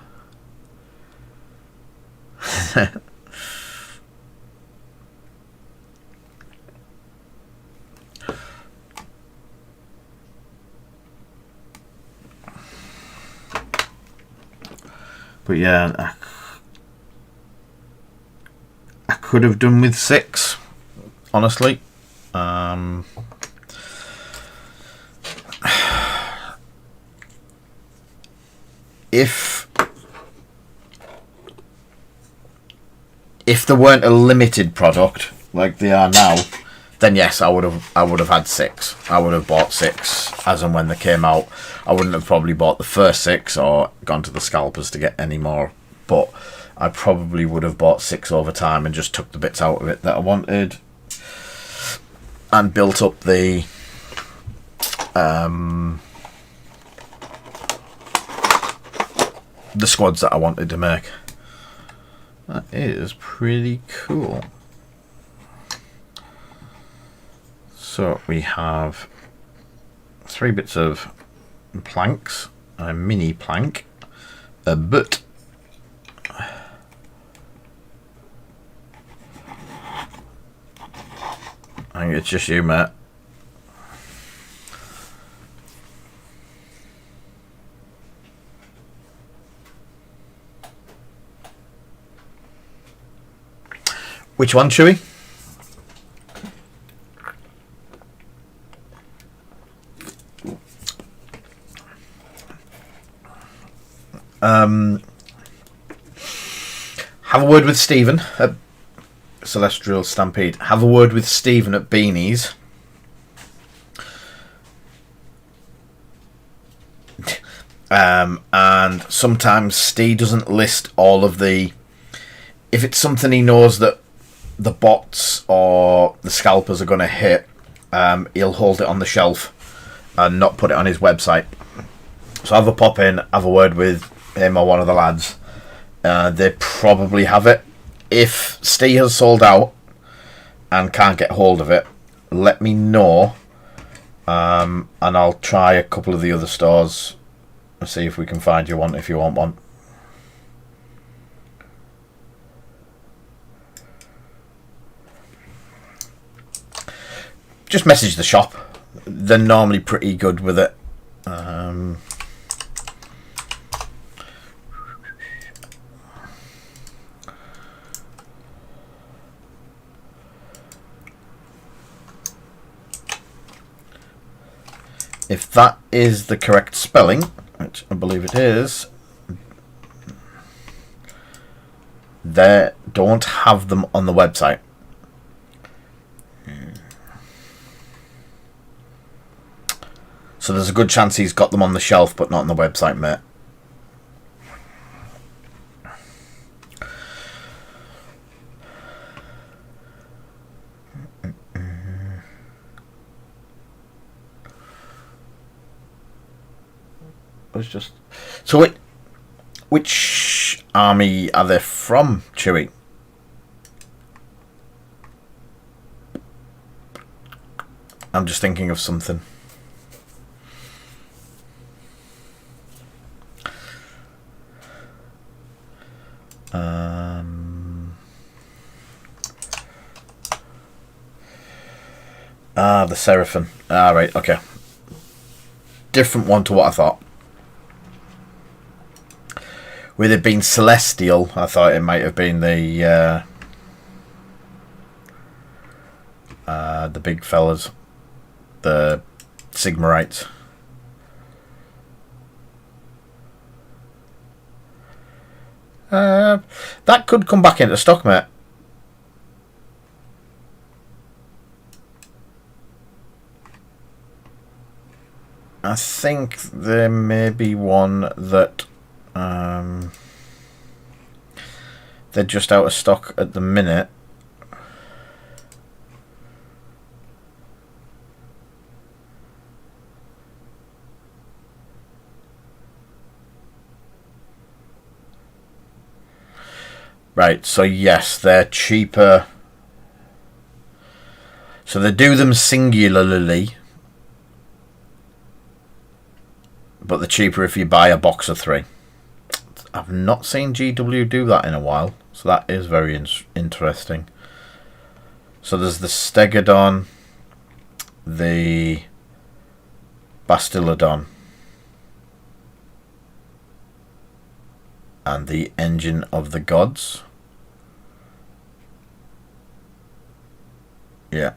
But yeah, I could have done with 6, honestly. If there weren't a limited product like they are now, then yes, I would have had 6. I would have bought 6 as and when they came out. I wouldn't have probably bought the first 6 or gone to the scalpers to get any more, but I probably would have bought 6 over time and just took the bits out of it that I wanted and built up the squads that I wanted to make. That is pretty cool. So we have 3 bits of planks, a mini plank, a boot, I think it's just you, Matt. Which one, Chewy? Have a word with Stephen at Celestial Stampede. Have a word with Stephen at Beanies. And sometimes Steve doesn't list all of the... If it's something he knows that the bots or the scalpers are going to hit, he'll hold it on the shelf and not put it on his website. So have a pop in, have a word with him or one of the lads. They probably have it. If Steve has sold out and can't get hold of it, let me know, and I'll try a couple of the other stores and see if we can find you one if you want one. Just message the shop. They're normally pretty good with it. If that is the correct spelling, which I believe it is, they don't have them on the website. So there's a good chance he's got them on the shelf, but not on the website, mate. Was just so. Which army are they from, Chewie? I'm just thinking of something. The Seraphim. Right, okay. Different one to what I thought. With it being Celestial, I thought it might have been the big fellas, the Sigmarites. That could come back into stock, mate. I think there may be one that they're just out of stock at the minute. Right, so yes, they're cheaper. So they do them singularly, but they're cheaper if you buy a box of 3. I've not seen GW do that in a while, so that is very interesting. So there's the Stegodon, the Bastillodon, and the Engine of the Gods. Yeah.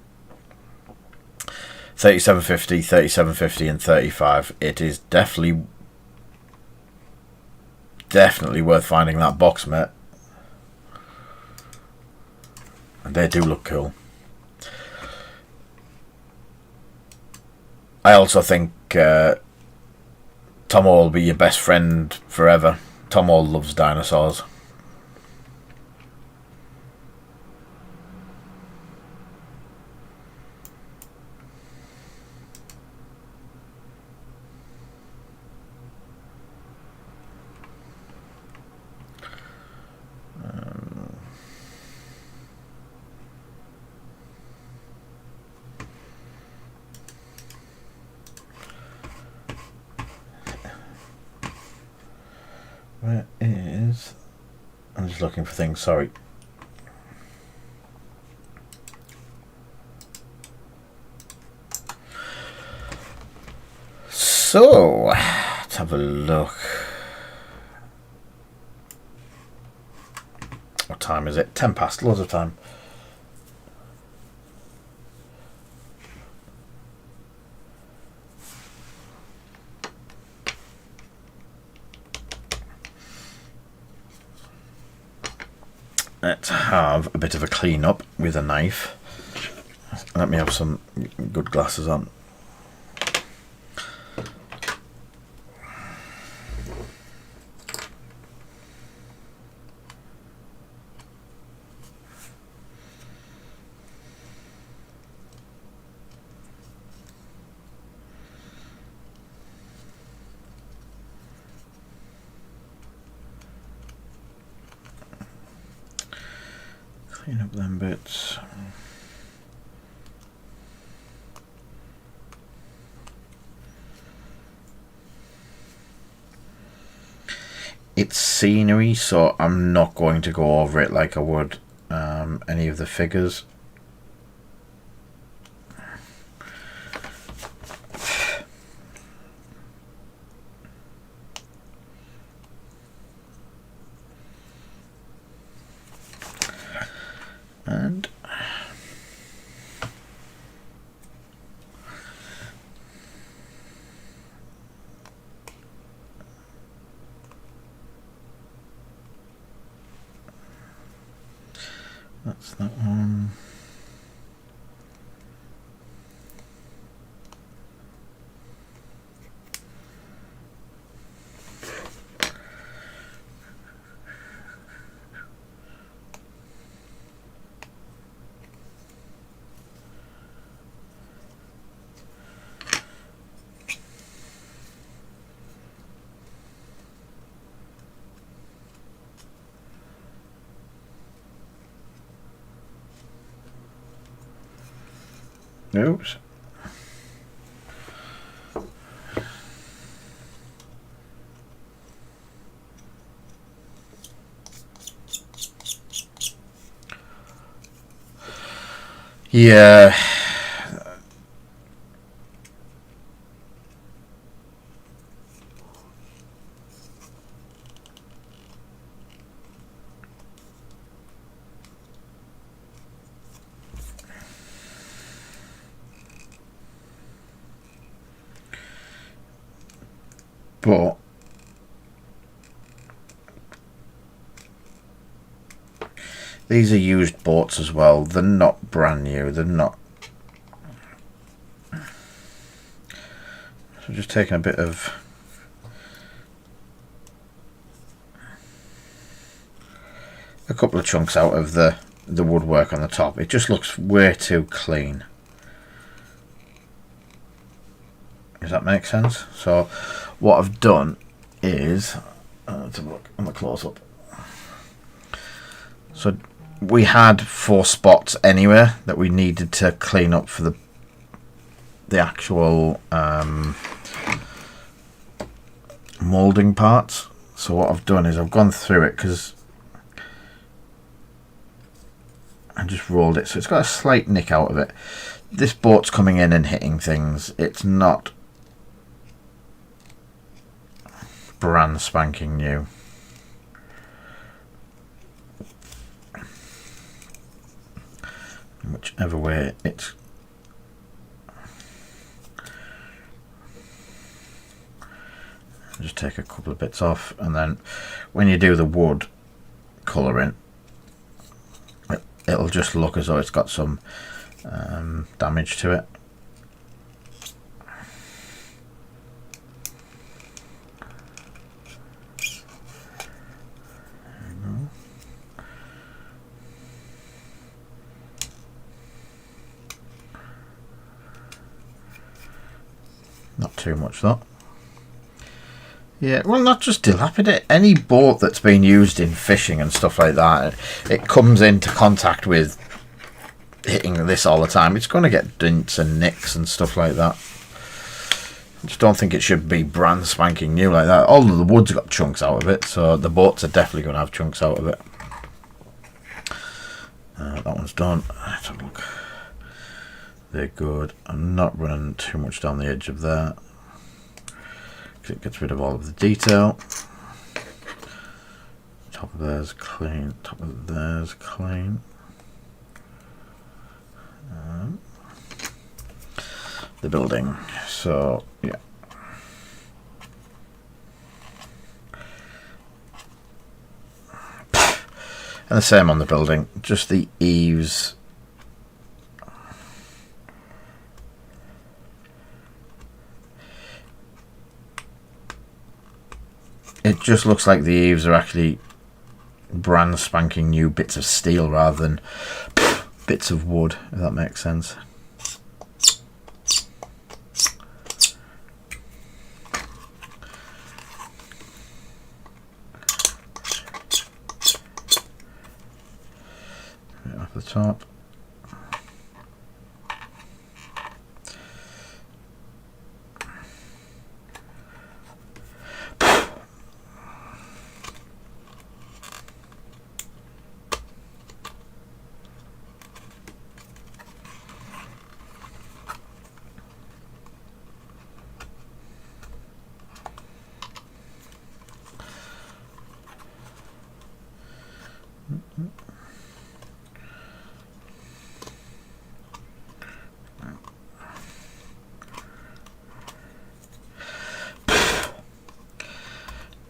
3750, 3750 and 35. It is definitely worth finding that box, mate. And they do look cool. I also think Tomo will be your best friend forever. Tomo loves dinosaurs. Where is... I'm just looking for things, sorry. So, let's have a look. What time is it? 10 past, loads of time. let's have a bit of a clean up with a knife. Let me have some good glasses on. Clean up them bits. It's scenery, so I'm not going to go over it like I would any of the figures. And that's that one. Oops. Yeah. But these are used boats as well. They're not brand new. They're not. So just taking a bit of a couple of chunks out of the woodwork on the top. It just looks way too clean. Does that make sense? So what I've done is let's have a look on the close up. So we had 4 spots anyway that we needed to clean up for the actual moulding parts. So what I've done is I've gone through it because I just rolled it, so it's got a slight nick out of it. This boat's coming in and hitting things. It's not brand spanking new. Whichever way it's just take a couple of bits off, and then when you do the wood colouring, it'll just look as though it's got some damage to it. Not too much though. Yeah, well, not just dilapidated. Any boat that's been used in fishing and stuff like that, it comes into contact with hitting this all the time. It's going to get dents and nicks and stuff like that. I just don't think it should be brand spanking new like that. All of the wood's got chunks out of it, so the boats are definitely going to have chunks out of it. That one's done. Let's have a look. They're good. I'm not running too much down the edge of that. It gets rid of all of the detail. Top of there's clean. Top of there's clean. The building. So yeah. And the same on the building, just the eaves. It just looks like the eaves are actually brand spanking new bits of steel rather than bits of wood, if that makes sense. Off the top.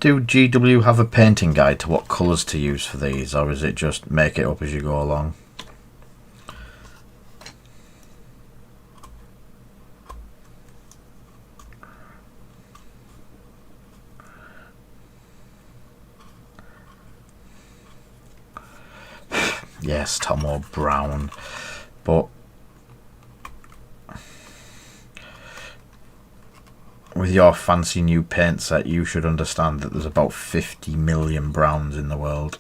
Do GW have a painting guide to what colours to use for these, or is it just make it up as you go along? Yes, Tomo brown, but with your fancy new paint set, you should understand that there's about 50 million browns in the world.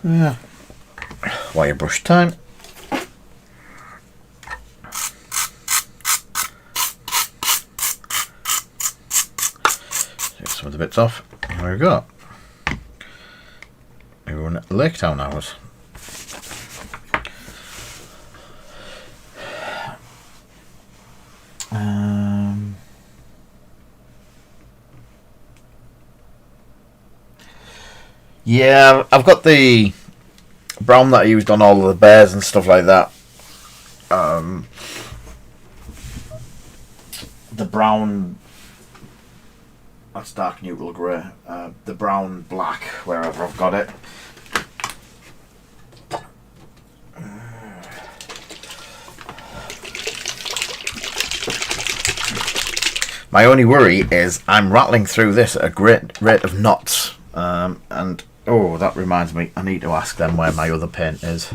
Yeah. Wire brush time. Take some of the bits off. There we go. We run at Lake Town hours. Yeah, I've got the brown that I used on all of the bears and stuff like that. The brown, that's dark neutral grey. The brown black, wherever I've got it. My only worry is I'm rattling through this at a great rate of knots. And oh, that reminds me, I need to ask them where my other paint is.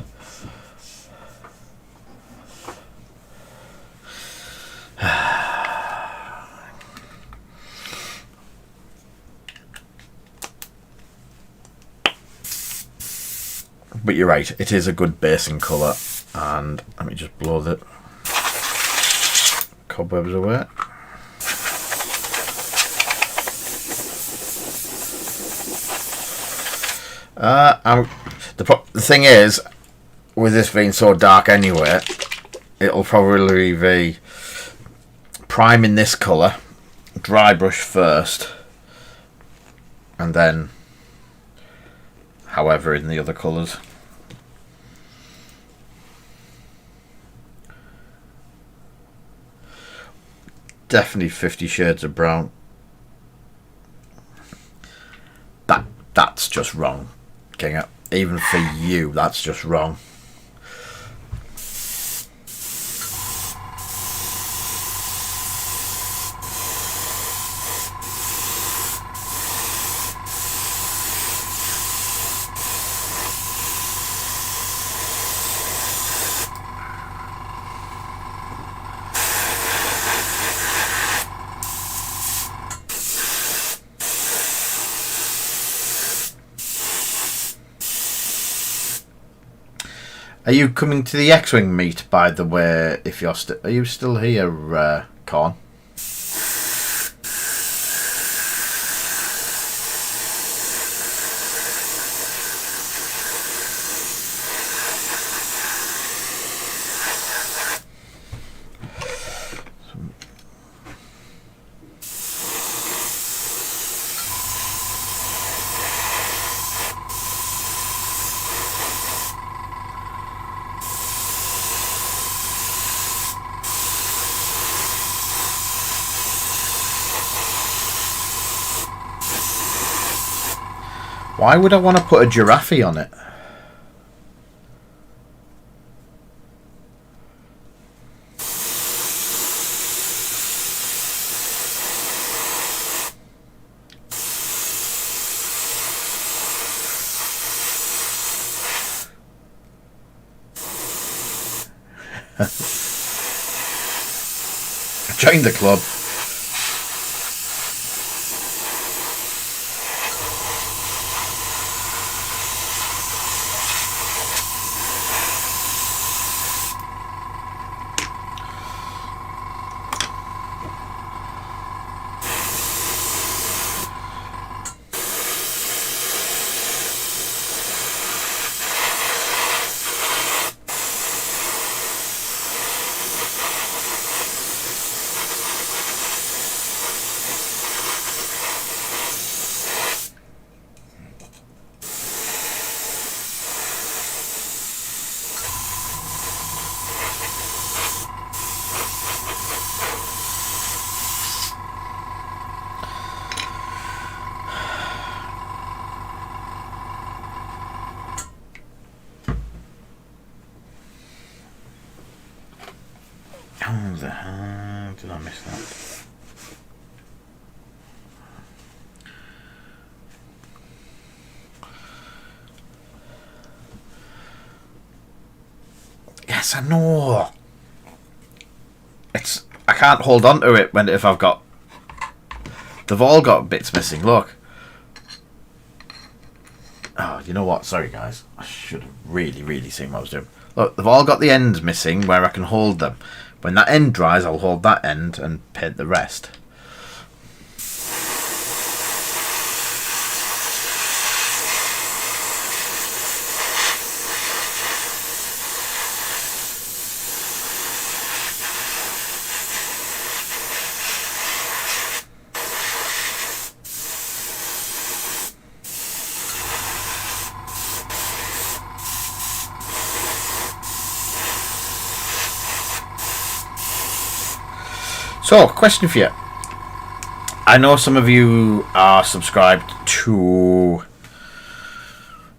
But you're right, it is a good basing colour, and let me just blow the cobwebs away. The thing is, with this being so dark anyway, it'll probably be priming this colour, dry brush first, and then however in the other colours. Definitely 50 shades of brown. That's just wrong, Kinga. Even for you, that's just wrong. Are you coming to the X-Wing meet, by the way, if you're are you still here, Corn? Why would I want to put a giraffe on it? Join the club. How the hell did I miss that? Yes, I know. I can't hold on to it if I've got. They've all got bits missing. Look. Oh, you know what? Sorry, guys. I should have really seen what I was doing. Look, they've all got the ends missing where I can hold them. When that end dries, I'll hold that end and paint the rest. So, question for you. I know some of you are subscribed to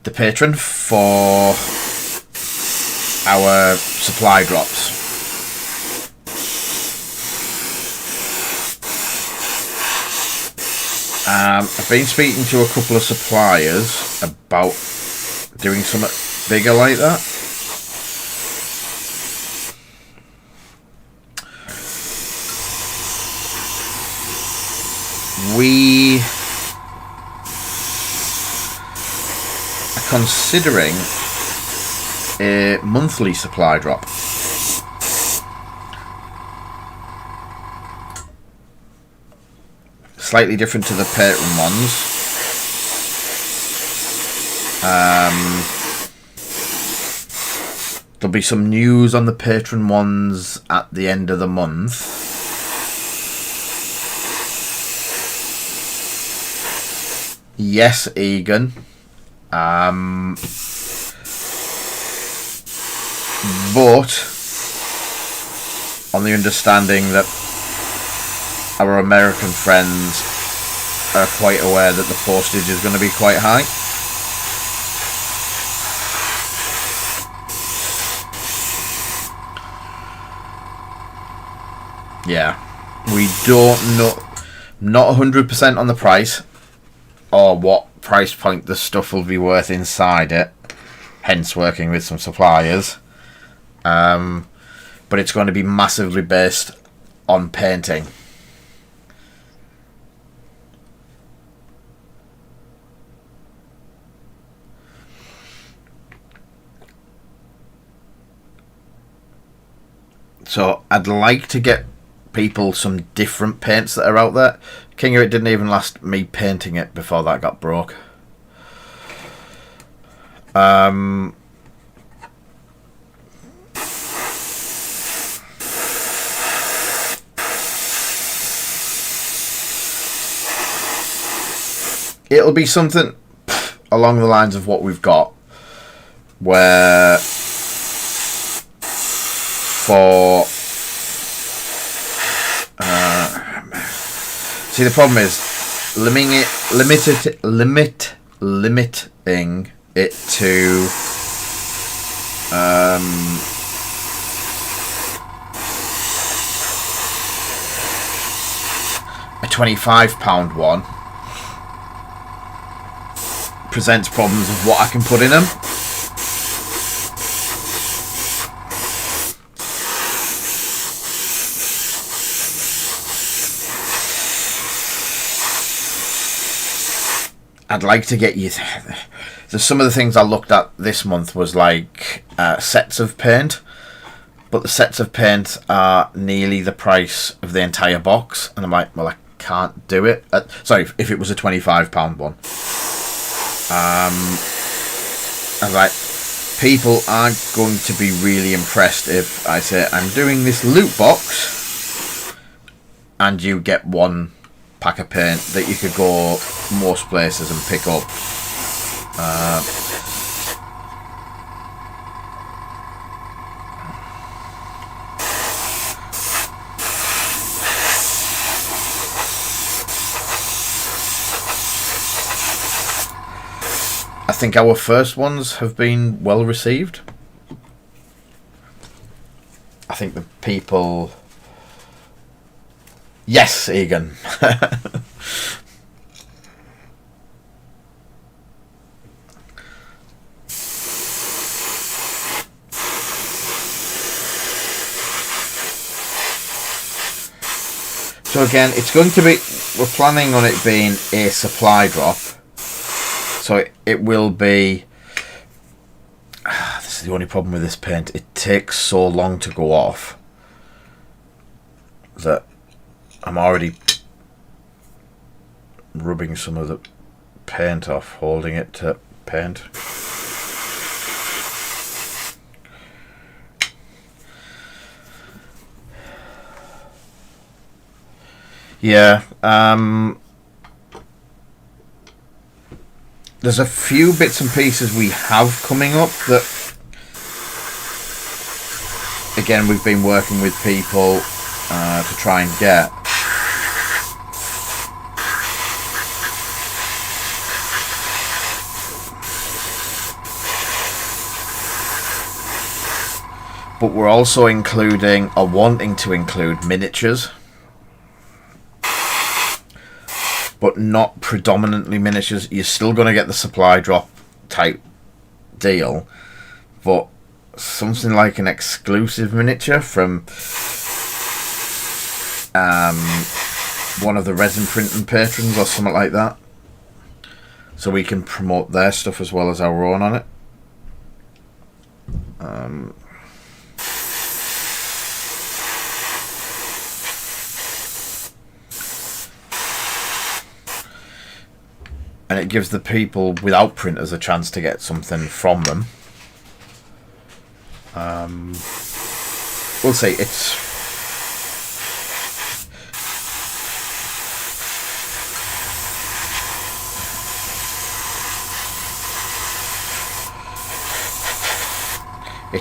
the Patreon for our supply drops. I've been speaking to a couple of suppliers about doing something bigger like that. We are considering a monthly supply drop. Slightly different to the Patreon ones. There'll be some news on the Patreon ones at the end of the month. Yes, Egan. But on the understanding that our American friends are quite aware that the postage is going to be quite high. Yeah, we don't know, not 100% on the price or what price point the stuff will be worth inside it, hence working with some suppliers. But it's going to be massively based on painting. So I'd like to get people some different paints that are out there. King of It didn't even last me painting it before that got broke. It'll be something along the lines of what we've got, where for see, the problem is limiting it to a £25 one presents problems of what I can put in them. I'd like to get you... So some of the things I looked at this month was like sets of paint. But the sets of paint are nearly the price of the entire box. And I'm like, well, I can't do it. Sorry, if it was a £25 one. I was like, people aren't going to be really impressed if I say I'm doing this loot box and you get one pack of paint that you could go most places and pick up. I think our first ones have been well received. I think the people... Yes, Egan. So again, it's going to be... We're planning on it being a supply drop. So it will be... This is the only problem with this paint. It takes so long to go off that I'm already rubbing some of the paint off, holding it to paint. Yeah, there's a few bits and pieces we have coming up that, again, we've been working with people to try and get. But we're also including, or wanting to include, miniatures. But not predominantly miniatures. You're still going to get the supply drop type deal, but something like an exclusive miniature from one of the resin printing patrons or something like that, so we can promote their stuff as well as our own on it. And it gives the people without printers a chance to get something from them. We'll see. It's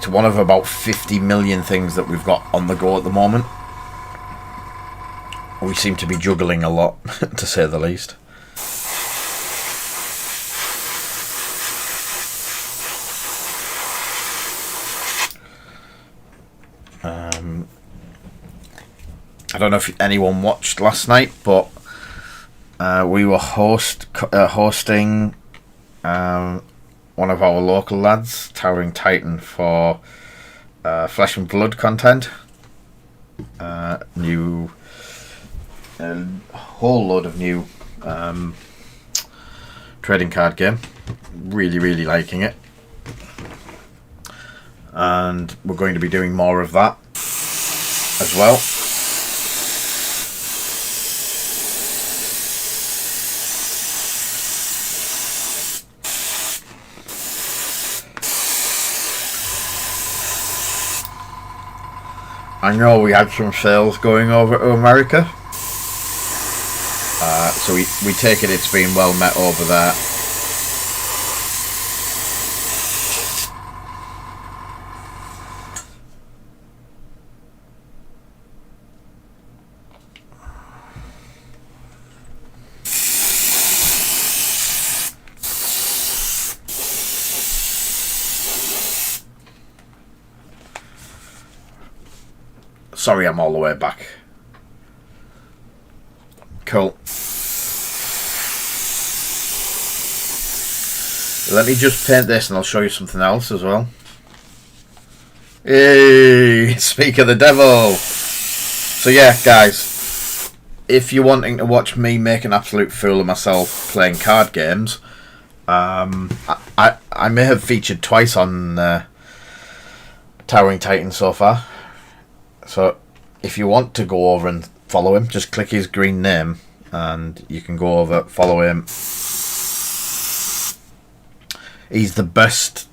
one of about 50 million things that we've got on the go at the moment. We seem to be juggling a lot, to say the least. I don't know if anyone watched last night, but we were hosting one of our local lads, Towering Titan, for Flesh and Blood content. New, a whole load of new trading card game. Really, really liking it. And we're going to be doing more of that. as well. I know we had some sales going over to America, so we take it it's been well met over there. Sorry, I'm all the way back. Cool. Let me just paint this and I'll show you something else as well. Hey, speak of the devil. So yeah, guys, if you're wanting to watch me make an absolute fool of myself playing card games, I may have featured twice on Towering Titan so far. So if you want to go over and follow him, just click his green name and you can go over, follow him. He's the best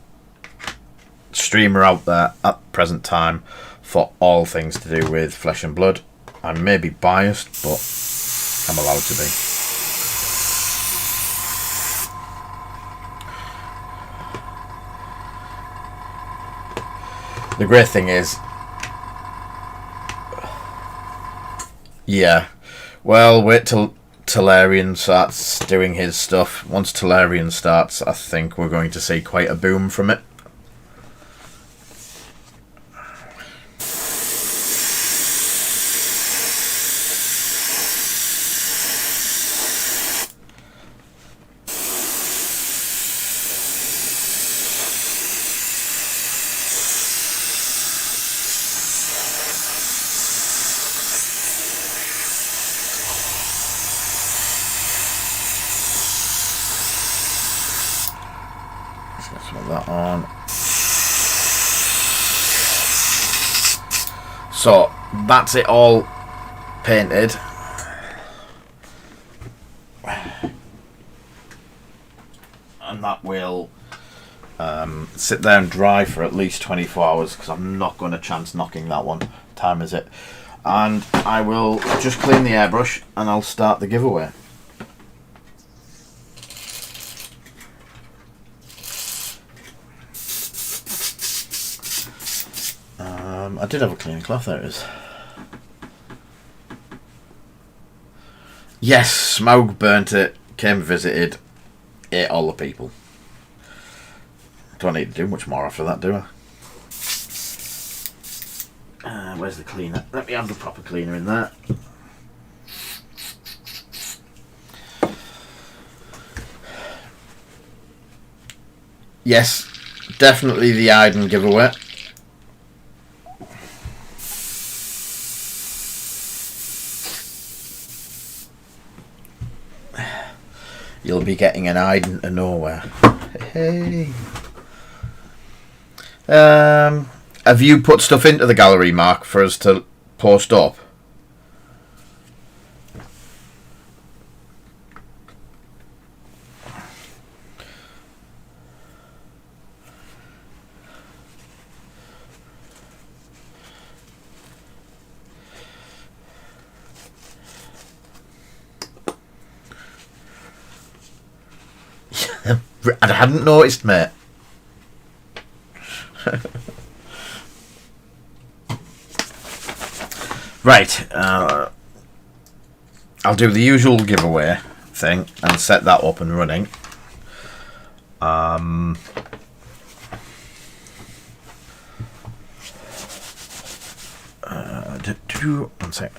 streamer out there at the present time for all things to do with Flesh and Blood. I may be biased, but I'm allowed to be. The great thing is, yeah, well, wait till Talarian starts doing his stuff. Once Talarian starts, I think we're going to see quite a boom from it. That on. So that's it all painted. And that will sit there and dry for at least 24 hours because I'm not going to chance knocking that one. Time is it? And I will just clean the airbrush and I'll start the giveaway. I did have a cleaning cloth, there it is. Yes, Smaug burnt it, came visited, ate all the people. Don't need to do much more after that, do I? Where's the cleaner? Let me have the proper cleaner in there. Yes, definitely the Iden giveaway. You'll be getting an Iden to nowhere. Hey. Have you put stuff into the gallery, Mark, for us to post up? I hadn't noticed, mate. Right, I'll do the usual giveaway thing and set that up and running. One sec.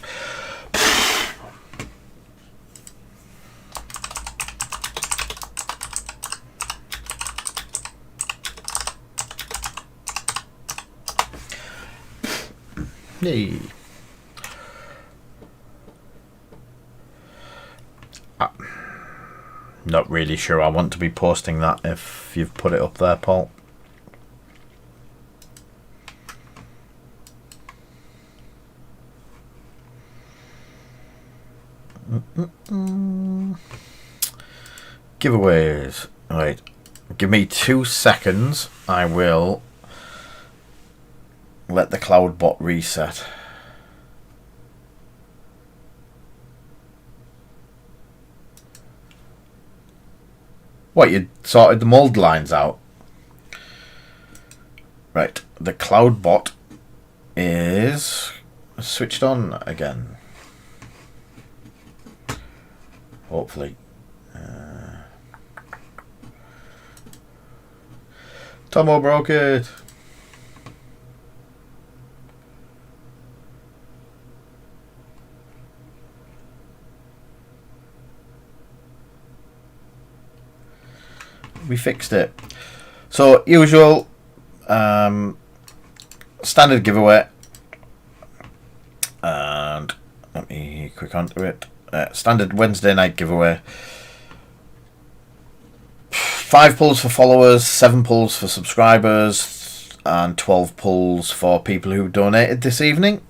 Yay. Not really sure I want to be posting that if you've put it up there, Paul. Giveaways. Right. Give me 2 seconds. I will let the cloud bot reset. What, you sorted the mold lines out? Right, the cloud bot is switched on again. Hopefully. Tomo broke it. We fixed it. So usual standard giveaway, and let me click onto it. Standard Wednesday night giveaway. 5 pulls for followers, 7 pulls for subscribers, and 12 pulls for people who donated this evening.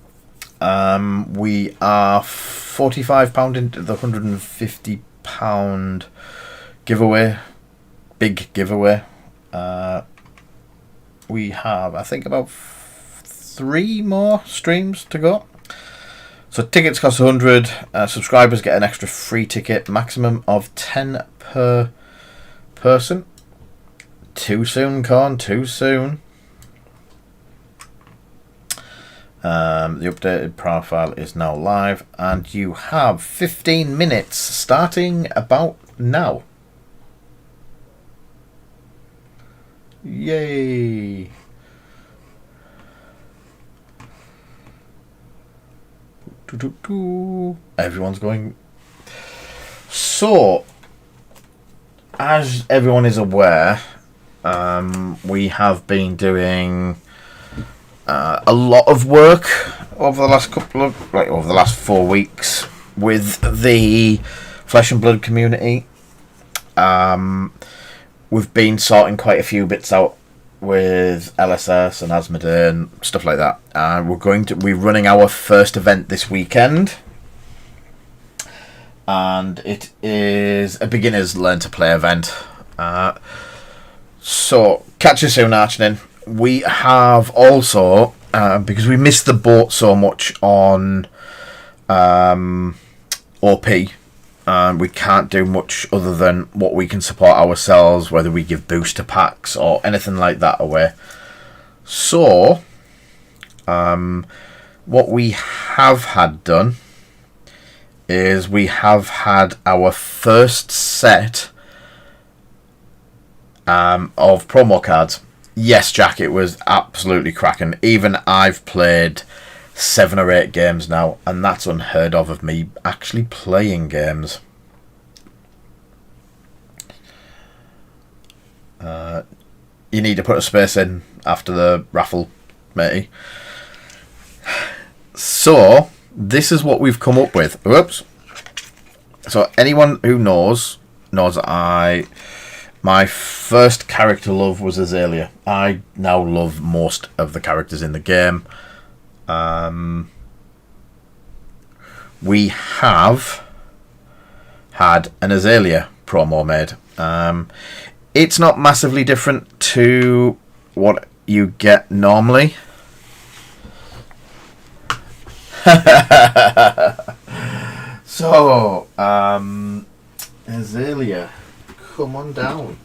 We are £45 into the £150 giveaway. Big giveaway. We have, I think, about 3 more streams to go. So tickets cost 100. Subscribers get an extra free ticket, maximum of 10 per person. Too soon, Corn, too soon. The updated profile is now live, and you have 15 minutes starting about now. Yay! Everyone's going. So, as everyone is aware, we have been doing a lot of work over the last over the last 4 weeks with the Flesh and Blood community. We've been sorting quite a few bits out with LSS and Asmodee and stuff like that. We're running our first event this weekend, and it is a beginners learn to play event. So catch you soon, Archnin. We have also, because we missed the boat so much on OP, we can't do much other than what we can support ourselves, whether we give booster packs or anything like that away. So, what we have had done is we have had our first set of promo cards. Yes, Jack, it was absolutely cracking. Even I've played 7 or 8 games now, and that's unheard of me actually playing games. You need to put a space in after the raffle, matey. So this is what we've come up with. Whoops. So anyone who knows that my first character love was Azalea. I now love most of the characters in the game. We have had an Azalea promo made. It's not massively different to what you get normally. So, Azalea, come on down.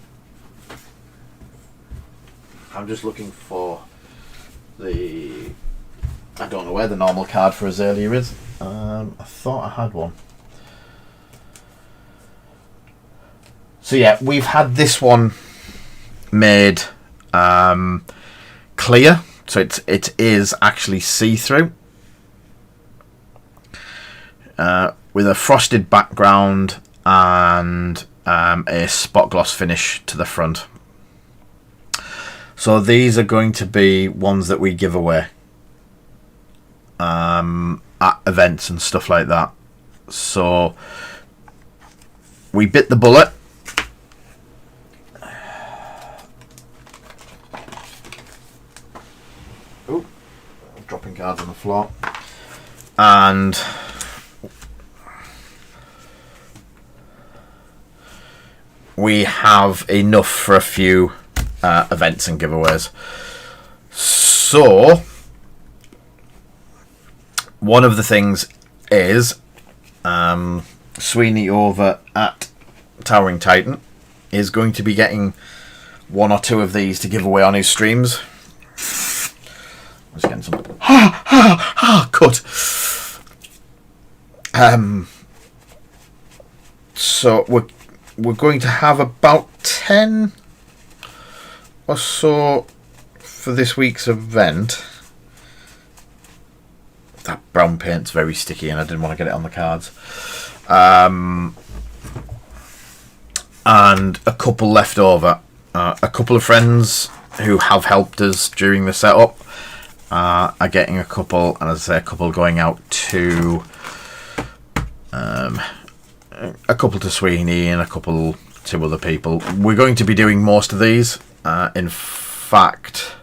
I'm just looking for the... I don't know where the normal card for Azalea is. I thought I had one. So yeah, we've had this one made clear, so it is actually see-through, with a frosted background and a spot gloss finish to the front. So these are going to be ones that we give away at events and stuff like that. So we bit the bullet. Oh, dropping cards on the floor. And we have enough for a few events and giveaways. So one of the things is Sweeney over at Towering Titan is going to be getting 1 or 2 of these to give away on his streams. I'm just getting some cut. So we're going to have about 10 or so for this week's event. That brown paint's very sticky and I didn't want to get it on the cards. And a couple left over. A couple of friends who have helped us during the setup are getting a couple, and as I say, a couple going out to a couple to Sweeney and a couple to other people. We're going to be doing most of these. In fact,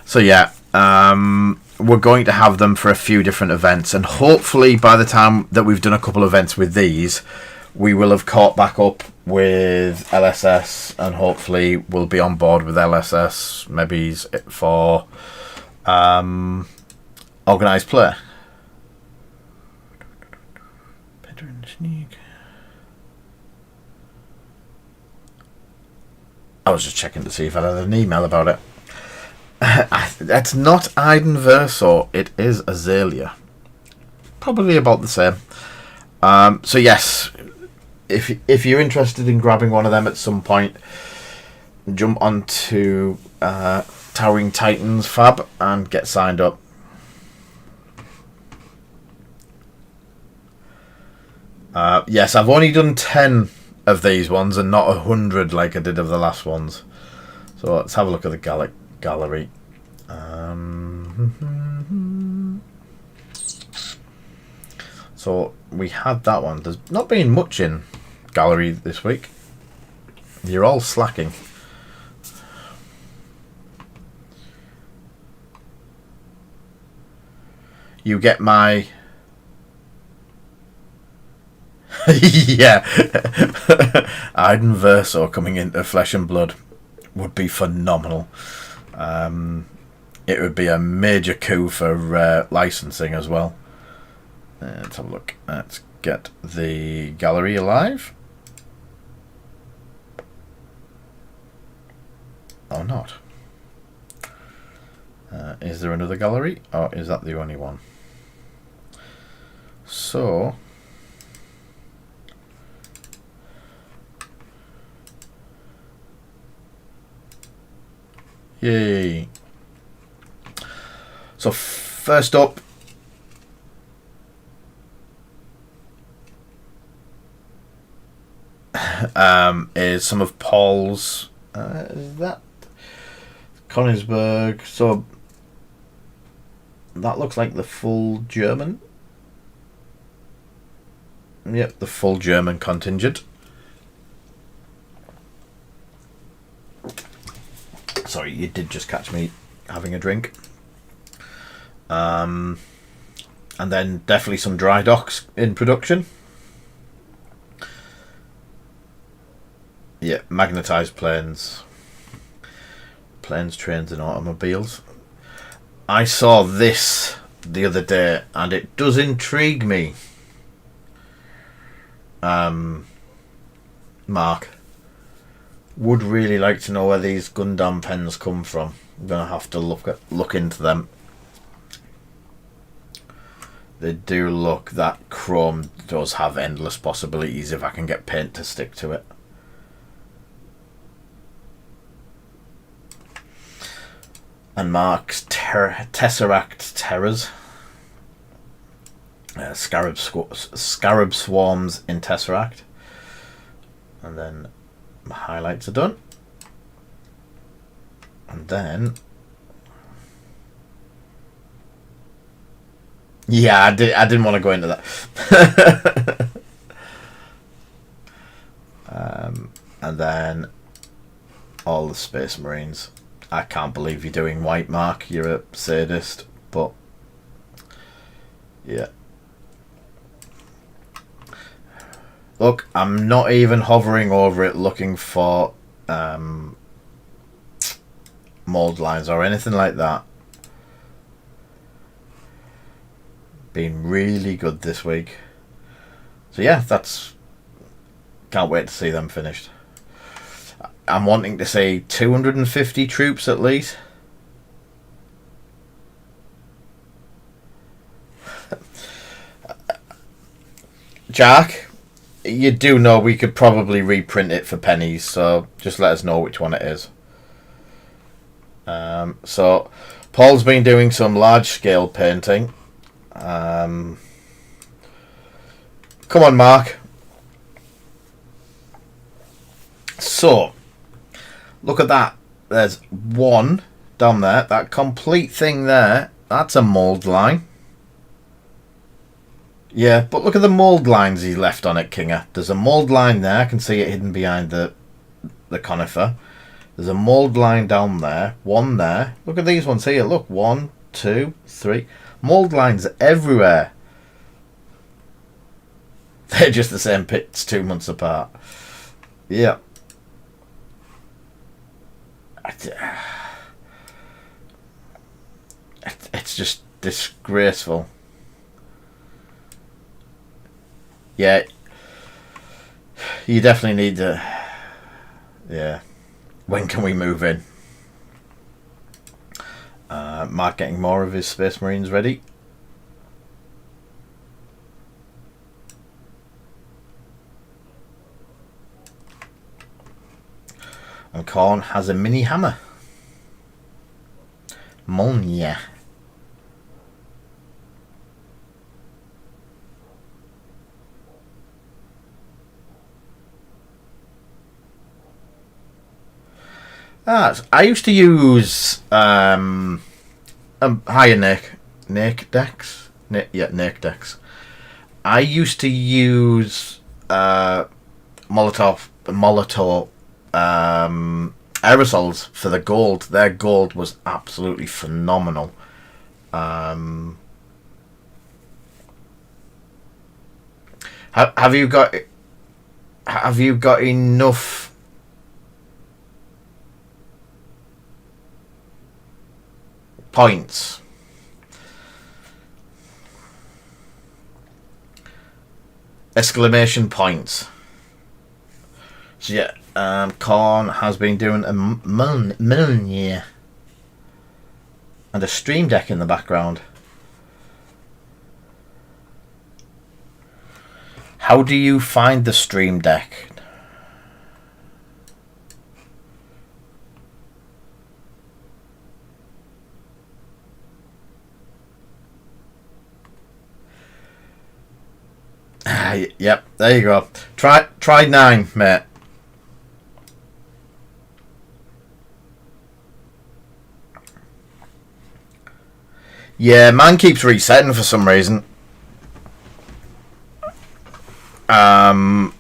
so yeah, we're going to have them for a few different events, and hopefully by the time that we've done a couple of events with these, we will have caught back up with LSS, and hopefully we'll be on board with LSS maybe for organised play. I was just checking to see if I had an email about it. It's not Iden Verso, it is Azalea. Probably about the same. So yes, if you're interested in grabbing one of them at some point, jump onto Towering Titans Fab and get signed up. Yes, I've only done 10 of these ones and not 100 like I did of the last ones. So let's have a look at the gallery. So we had that one. There's not been much in gallery this week. You're all slacking. You get my yeah. Iden Verso coming into Flesh and Blood would be phenomenal. It would be a major coup for licensing as well. Let's have a look. Let's get the gallery alive. Or not. Is there another gallery? Or is that the only one? So yay. So first up is some of Paul's is that Königsberg, so that looks like the full German. Yep, the full German contingent. Sorry, you did just catch me having a drink. And then definitely some dry docks in production. Yeah, magnetised planes, trains and automobiles. I saw this the other day and it does intrigue me. Mark, would really like to know where these Gundam pens come from. I'm gonna have to look into them. They do look, that chrome does have endless possibilities if I can get paint to stick to it. And Mark's Tesseract Terrors. Scarab Swarms in Tesseract. And then my highlights are done. And then... yeah, I didn't want to go into that. And then all the Space Marines. I can't believe you're doing white, Mark. You're a sadist, but Yeah. Look, I'm not even hovering over it looking for mold lines or anything like that. Been really good this week. So yeah, can't wait to see them finished. I'm wanting to see 250 troops at least. Jack, you do know we could probably reprint it for pennies, so just let us know which one it is. So Paul's been doing some large scale painting. Come on, Mark. So look at that. There's one down there. That complete thing there, that's a mould line. Yeah, but look at the mould lines he left on it, Kinger. There's a mould line there. I can see it hidden behind the conifer. There's a mould line down there. One there. Look at these ones here. Look, 1, 2, 3. Mould lines everywhere. They're just the same pits 2 months apart. Yeah. It's just disgraceful. Yeah. You definitely need to... Yeah. When can we move in? Mark getting more of his Space Marines ready. And Korn has a mini hammer. Molnia. I used to use higher Nick decks. Nick decks. I used to use Molotov aerosols for the gold. Their gold was absolutely phenomenal. Have you got enough points? Exclamation points. So yeah, Korn has been doing a Mjolnir and a stream deck in the background. How do you find the stream deck? Yep, there you go. Try 9, mate. Yeah, mine keeps resetting for some reason. I've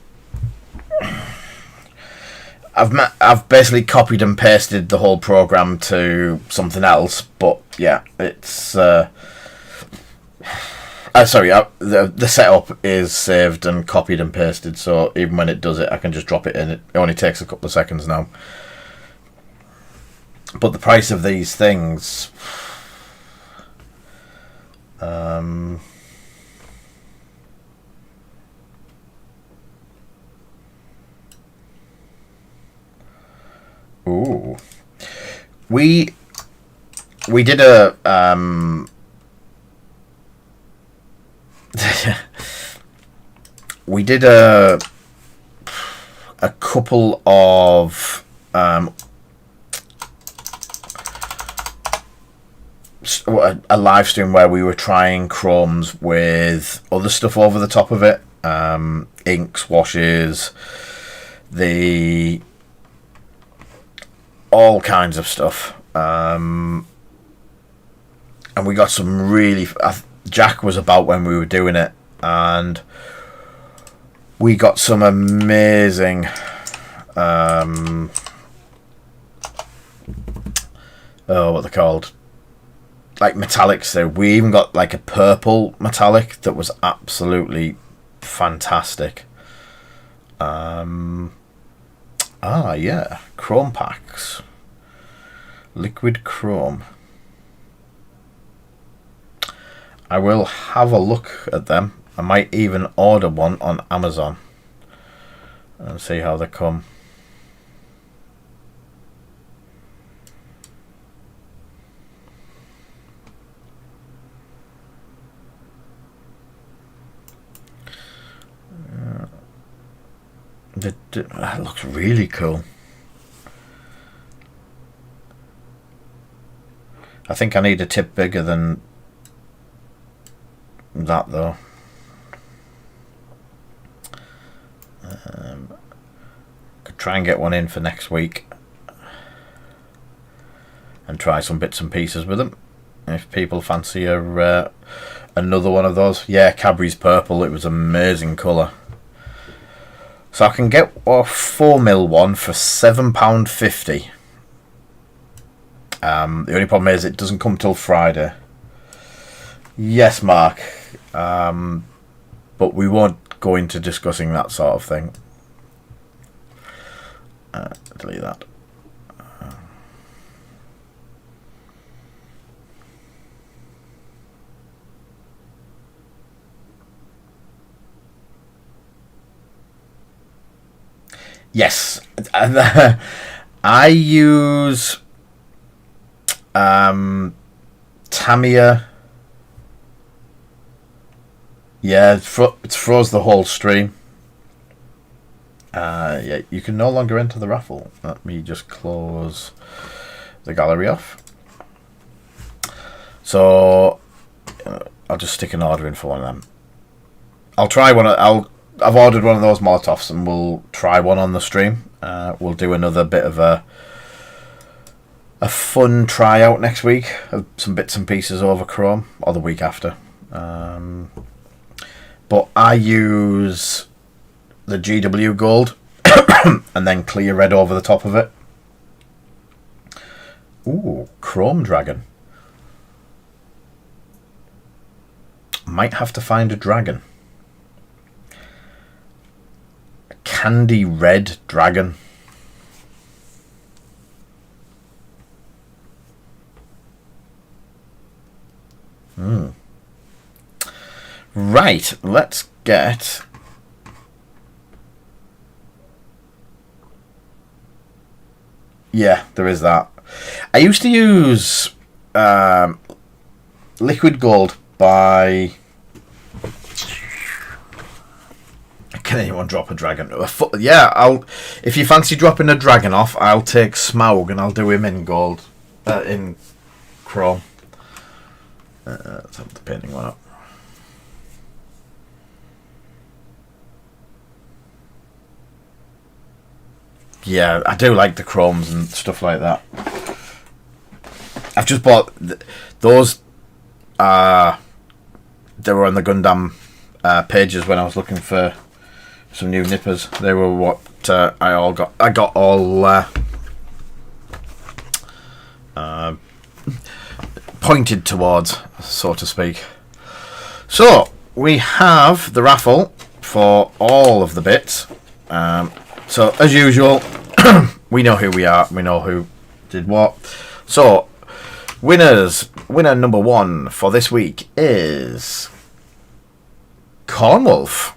basically copied and pasted the whole program to something else, but yeah, it's sorry, the setup is saved and copied and pasted, so even when it does it, I can just drop it in. It only takes a couple of seconds now. But the price of these things... Ooh. We did a... we did a couple of a live stream where we were trying chromes with other stuff over the top of it, inks, washes, all kinds of stuff, and we got some really... Jack was about when we were doing it, and we got some amazing what they're called, like metallics there. We even got like a purple metallic that was absolutely fantastic. Yeah, chrome packs, liquid chrome. I will have a look at them. I might even order one on Amazon and see how they come. That looks really cool. I think I need a tip bigger than that though. Could try and get one in for next week and try some bits and pieces with them if people fancy another one of those. Yeah, Cadbury's purple, it was amazing colour. So I can get a 4mm one for £7.50. The only problem is it doesn't come till Friday. Yes, Mark. But we won't go into discussing that sort of thing. Delete that. Yes, I use Tamiya. Yeah, it froze the whole stream. Yeah, you can no longer enter the raffle. Let me just close the gallery off. So I'll just stick an order in for one of them. I'll try one. I've ordered one of those Molotovs, and we'll try one on the stream. We'll do another bit of a fun tryout next week of some bits and pieces over Chrome, or the week after. But I use the GW Gold and then clear red over the top of it. Ooh, Chrome Dragon. Might have to find a dragon. A candy red dragon. Right, let's get... Yeah, there is that. I used to use liquid gold by... Can anyone drop a dragon? Yeah, if you fancy dropping a dragon off, I'll take Smaug and I'll do him in gold, in Chrome. Let's have the painting one up. Yeah, I do like the chromes and stuff like that. I've just bought those. They were on the Gundam pages when I was looking for some new nippers. They were what I got all pointed towards, so to speak. So we have the raffle for all of the bits. So as usual, we know who we are. We know who did what. So winner number 1 for this week is Cornwolf.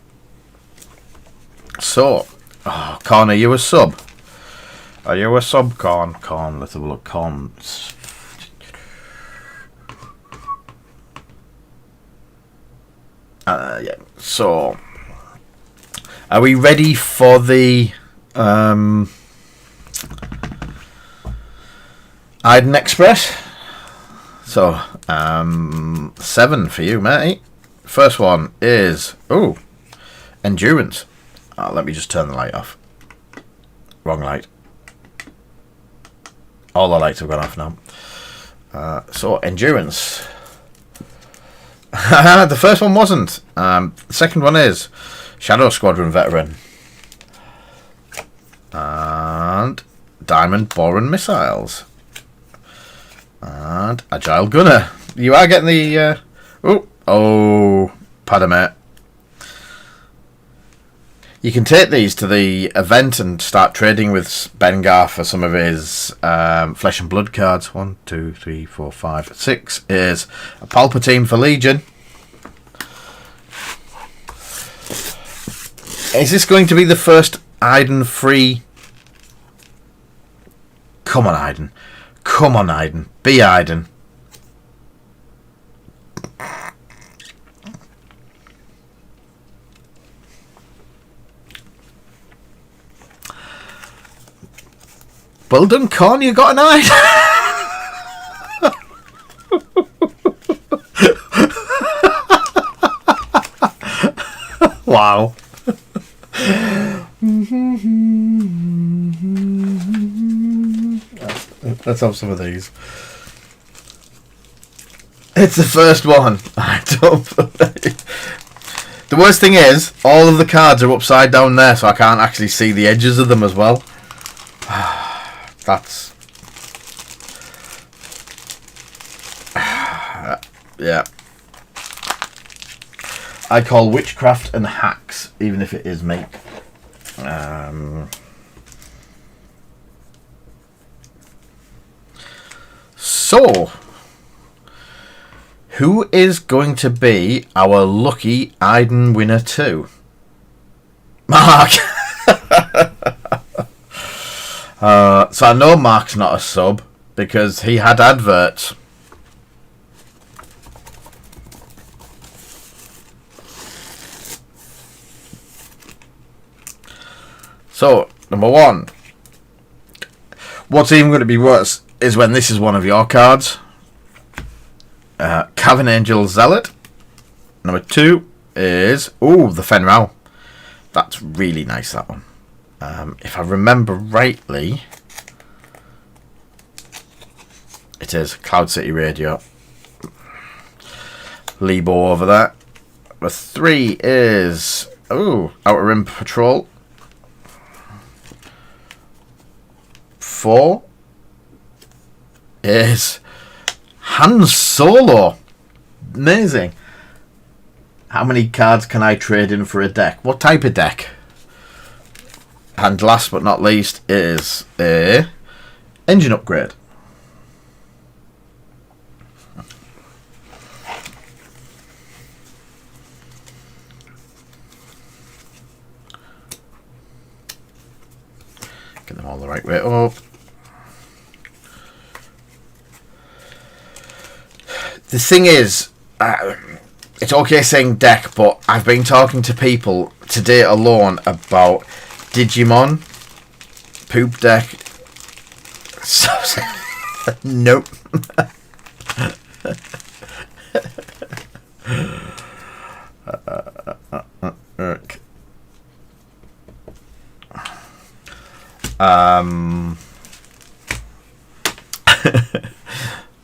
So, Corn, are you a sub? Are you a sub, Corn? Corn, let's have a look. Corn. Yeah. So, are we ready for the Iden Express? So, 7 for you, mate. First one is endurance. Let me just turn the light off. Wrong light. All the lights have gone off now. So endurance. The first one wasn't. The second one is Shadow Squadron veteran and Diamond Boron missiles and Agile Gunner. You are getting the... Oh, pardon me. You can take these to the event and start trading with Bengar for some of his Flesh and Blood cards. 1, 2, 3, 4, 5, 6 is a Palpatine for Legion. Is this going to be the first Iden free? Come on, Iden. Come on, Iden. Be Iden. Well done, Con. You got an eye. Wow. Let's have some of these. It's the first one. I don't believe. The worst thing is, all of the cards are upside down there, so I can't actually see the edges of them as well. That's... yeah. I call witchcraft and hacks, even if it is me. So, who is going to be our lucky Iden winner 2? Mark! So I know Mark's not a sub because he had adverts. So, number 1. What's even going to be worse is when this is one of your cards. Cavern Angel Zealot. Number 2 is... ooh, the Fenrau. That's really nice, that one. If I remember rightly, it is Cloud City Radio. Lebo over there. Number 3 is... ooh, Outer Rim Patrol. 4 is Han Solo. Amazing. How many cards can I trade in for a deck? What type of deck? And last but not least is a engine upgrade. Get them all the right way up. The thing is, it's okay saying deck, but I've been talking to people today alone about Digimon poop deck. So, nope.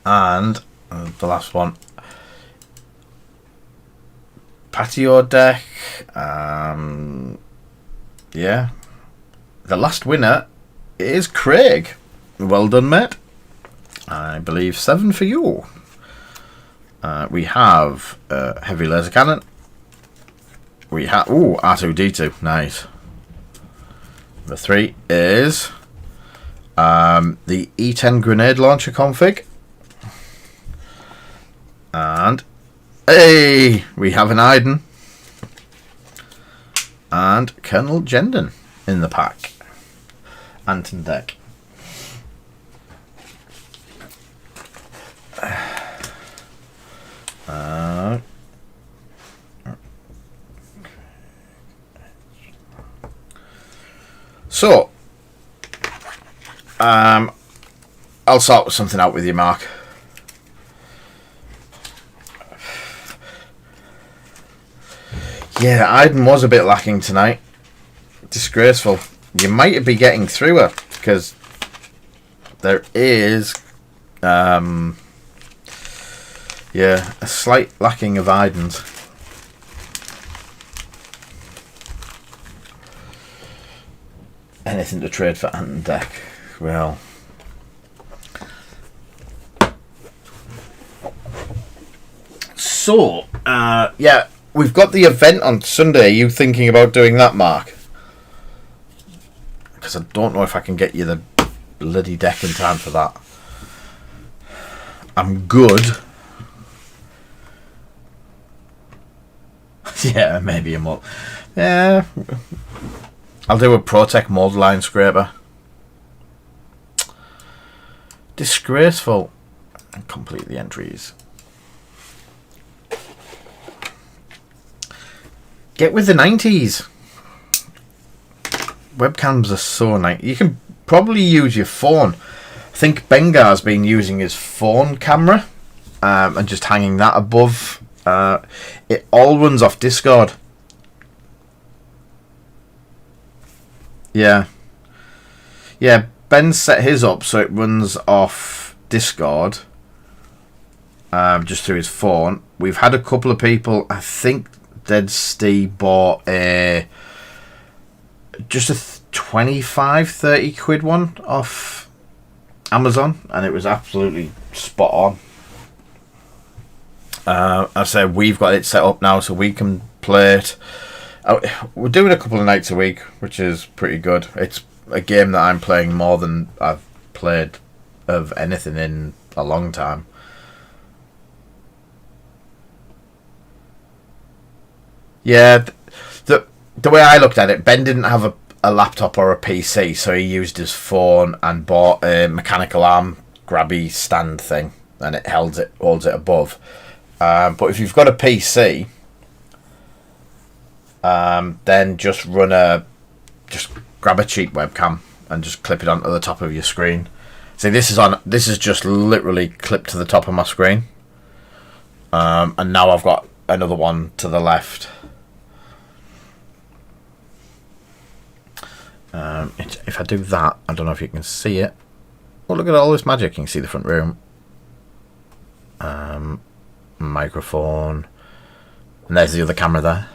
And the last one, patio deck. Yeah, the last winner is Craig. Well done, mate. I believe 7 for you. We have heavy laser cannon. We have R2D2. Nice. Number 3 is the E10 grenade launcher config. And hey, we have an Iden and Colonel Jendon in the pack. Anton deck. So, I'll sort something out with you, Mark. Yeah, Iden was a bit lacking tonight. Disgraceful. You might be getting through her because there is, yeah, a slight lacking of Idens. Anything to trade for Anton deck? Well, So, yeah, we've got the event on Sunday. Are you thinking about doing that, Mark? Because I don't know if I can get you the bloody deck in time for that. I'm good. Yeah, maybe a mold. Yeah, I'll do a Protec mold line scraper. Disgraceful. And complete the entries. Get with the 90s. Webcams are so nice. You can probably use your phone. I think Bengar's been using his phone camera and just hanging that above. It all runs off Discord. Yeah. Yeah, Ben set his up so it runs off Discord just through his phone. We've had a couple of people, I think Dead Steve bought just a 25-30 quid one off Amazon, and it was absolutely spot on. I said we've got it set up now so we can play it. We're doing a couple of nights a week, which is pretty good. It's a game that I'm playing more than I've played of anything in a long time. Yeah, the way I looked at it, Ben didn't have a laptop or a PC, so he used his phone and bought a mechanical arm grabby stand thing, and it holds it above. But if you've got a PC, then just grab a cheap webcam and just clip it onto the top of your screen. See, this is just literally clipped to the top of my screen, and now I've got another one to the left. If I do that, I don't know if you can see it. Oh, look at all this magic. You can see the front room. Microphone. And there's the other camera there.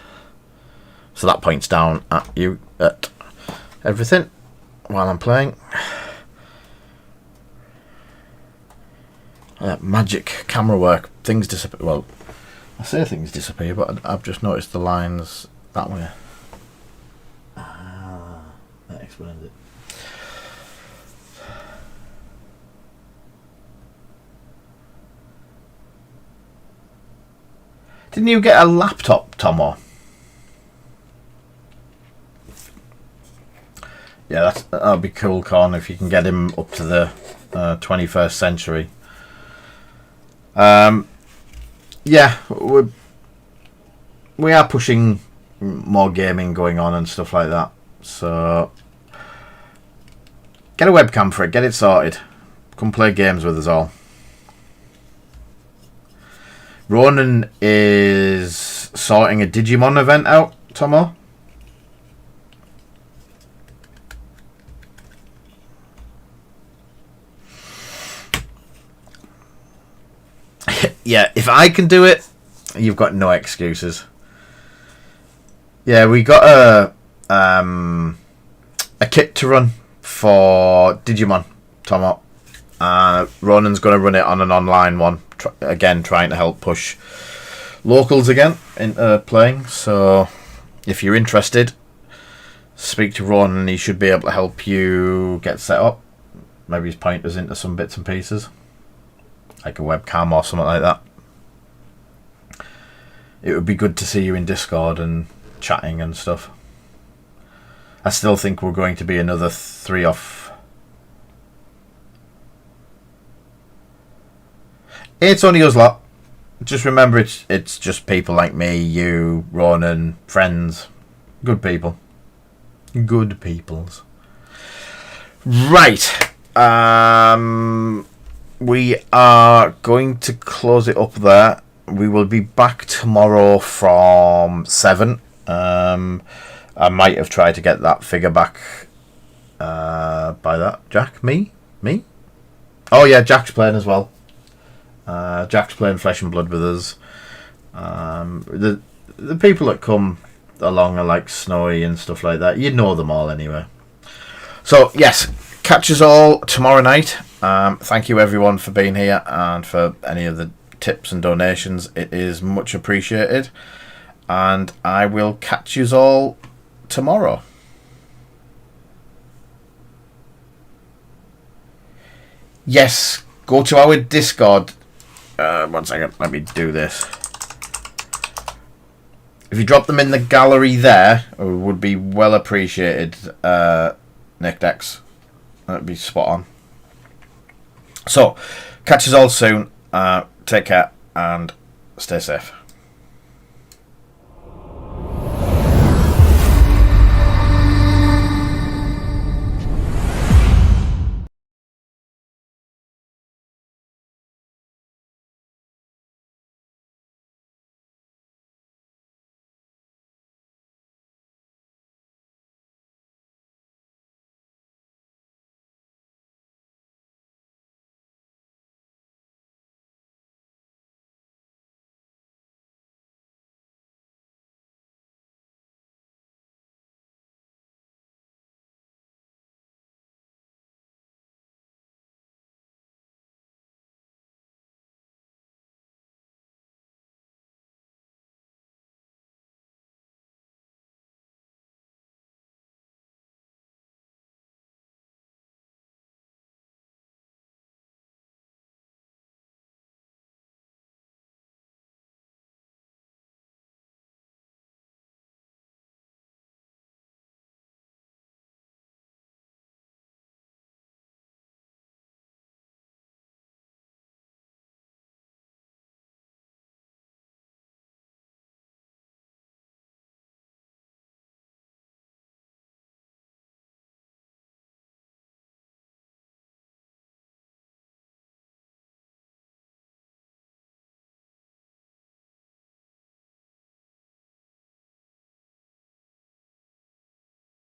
So that points down at you, at everything, while I'm playing. Magic camera work. Things disappear. Well, I say things disappear, but I've just noticed the lines that way. That explains it. Didn't you get a laptop, Tomo? Yeah, that'll be cool, Con, if you can get him up to the 21st century. Yeah, we are pushing more gaming going on and stuff like that. So get a webcam for it, get it sorted. Come play games with us all. Ronan is sorting a Digimon event out, Tomo. Yeah, if I can do it, you've got no excuses. Yeah, we got a kit to run for Digimon, Tomo. Ronan's going to run it on an online one. Again, trying to help push locals again into playing. So, if you're interested, speak to Ronan. He should be able to help you get set up. Maybe he's point us into some bits and pieces, like a webcam or something like that. It would be good to see you in Discord and chatting and stuff. I still think we're going to be another 3 off. It's only us lot. Just remember, it's just people like me, you, Ronan, friends, good people, good peoples. Right. We are going to close it up there. We will be back tomorrow from 7. I might have tried to get that figure back by that. Jack? Me? Oh yeah, Jack's playing as well. Jack's playing Flesh and Blood with us. The people that come along are like Snowy and stuff like that. You know them all anyway. So yes, catch us all tomorrow night. Thank you everyone for being here and for any of the tips and donations. It is much appreciated. And I will catch you all tomorrow. Yes, go to our Discord. 1 second, let me do this. If you drop them in the gallery there, it would be well appreciated, Nick Dex. That'd be spot on. So, catch us all soon. Take care and stay safe.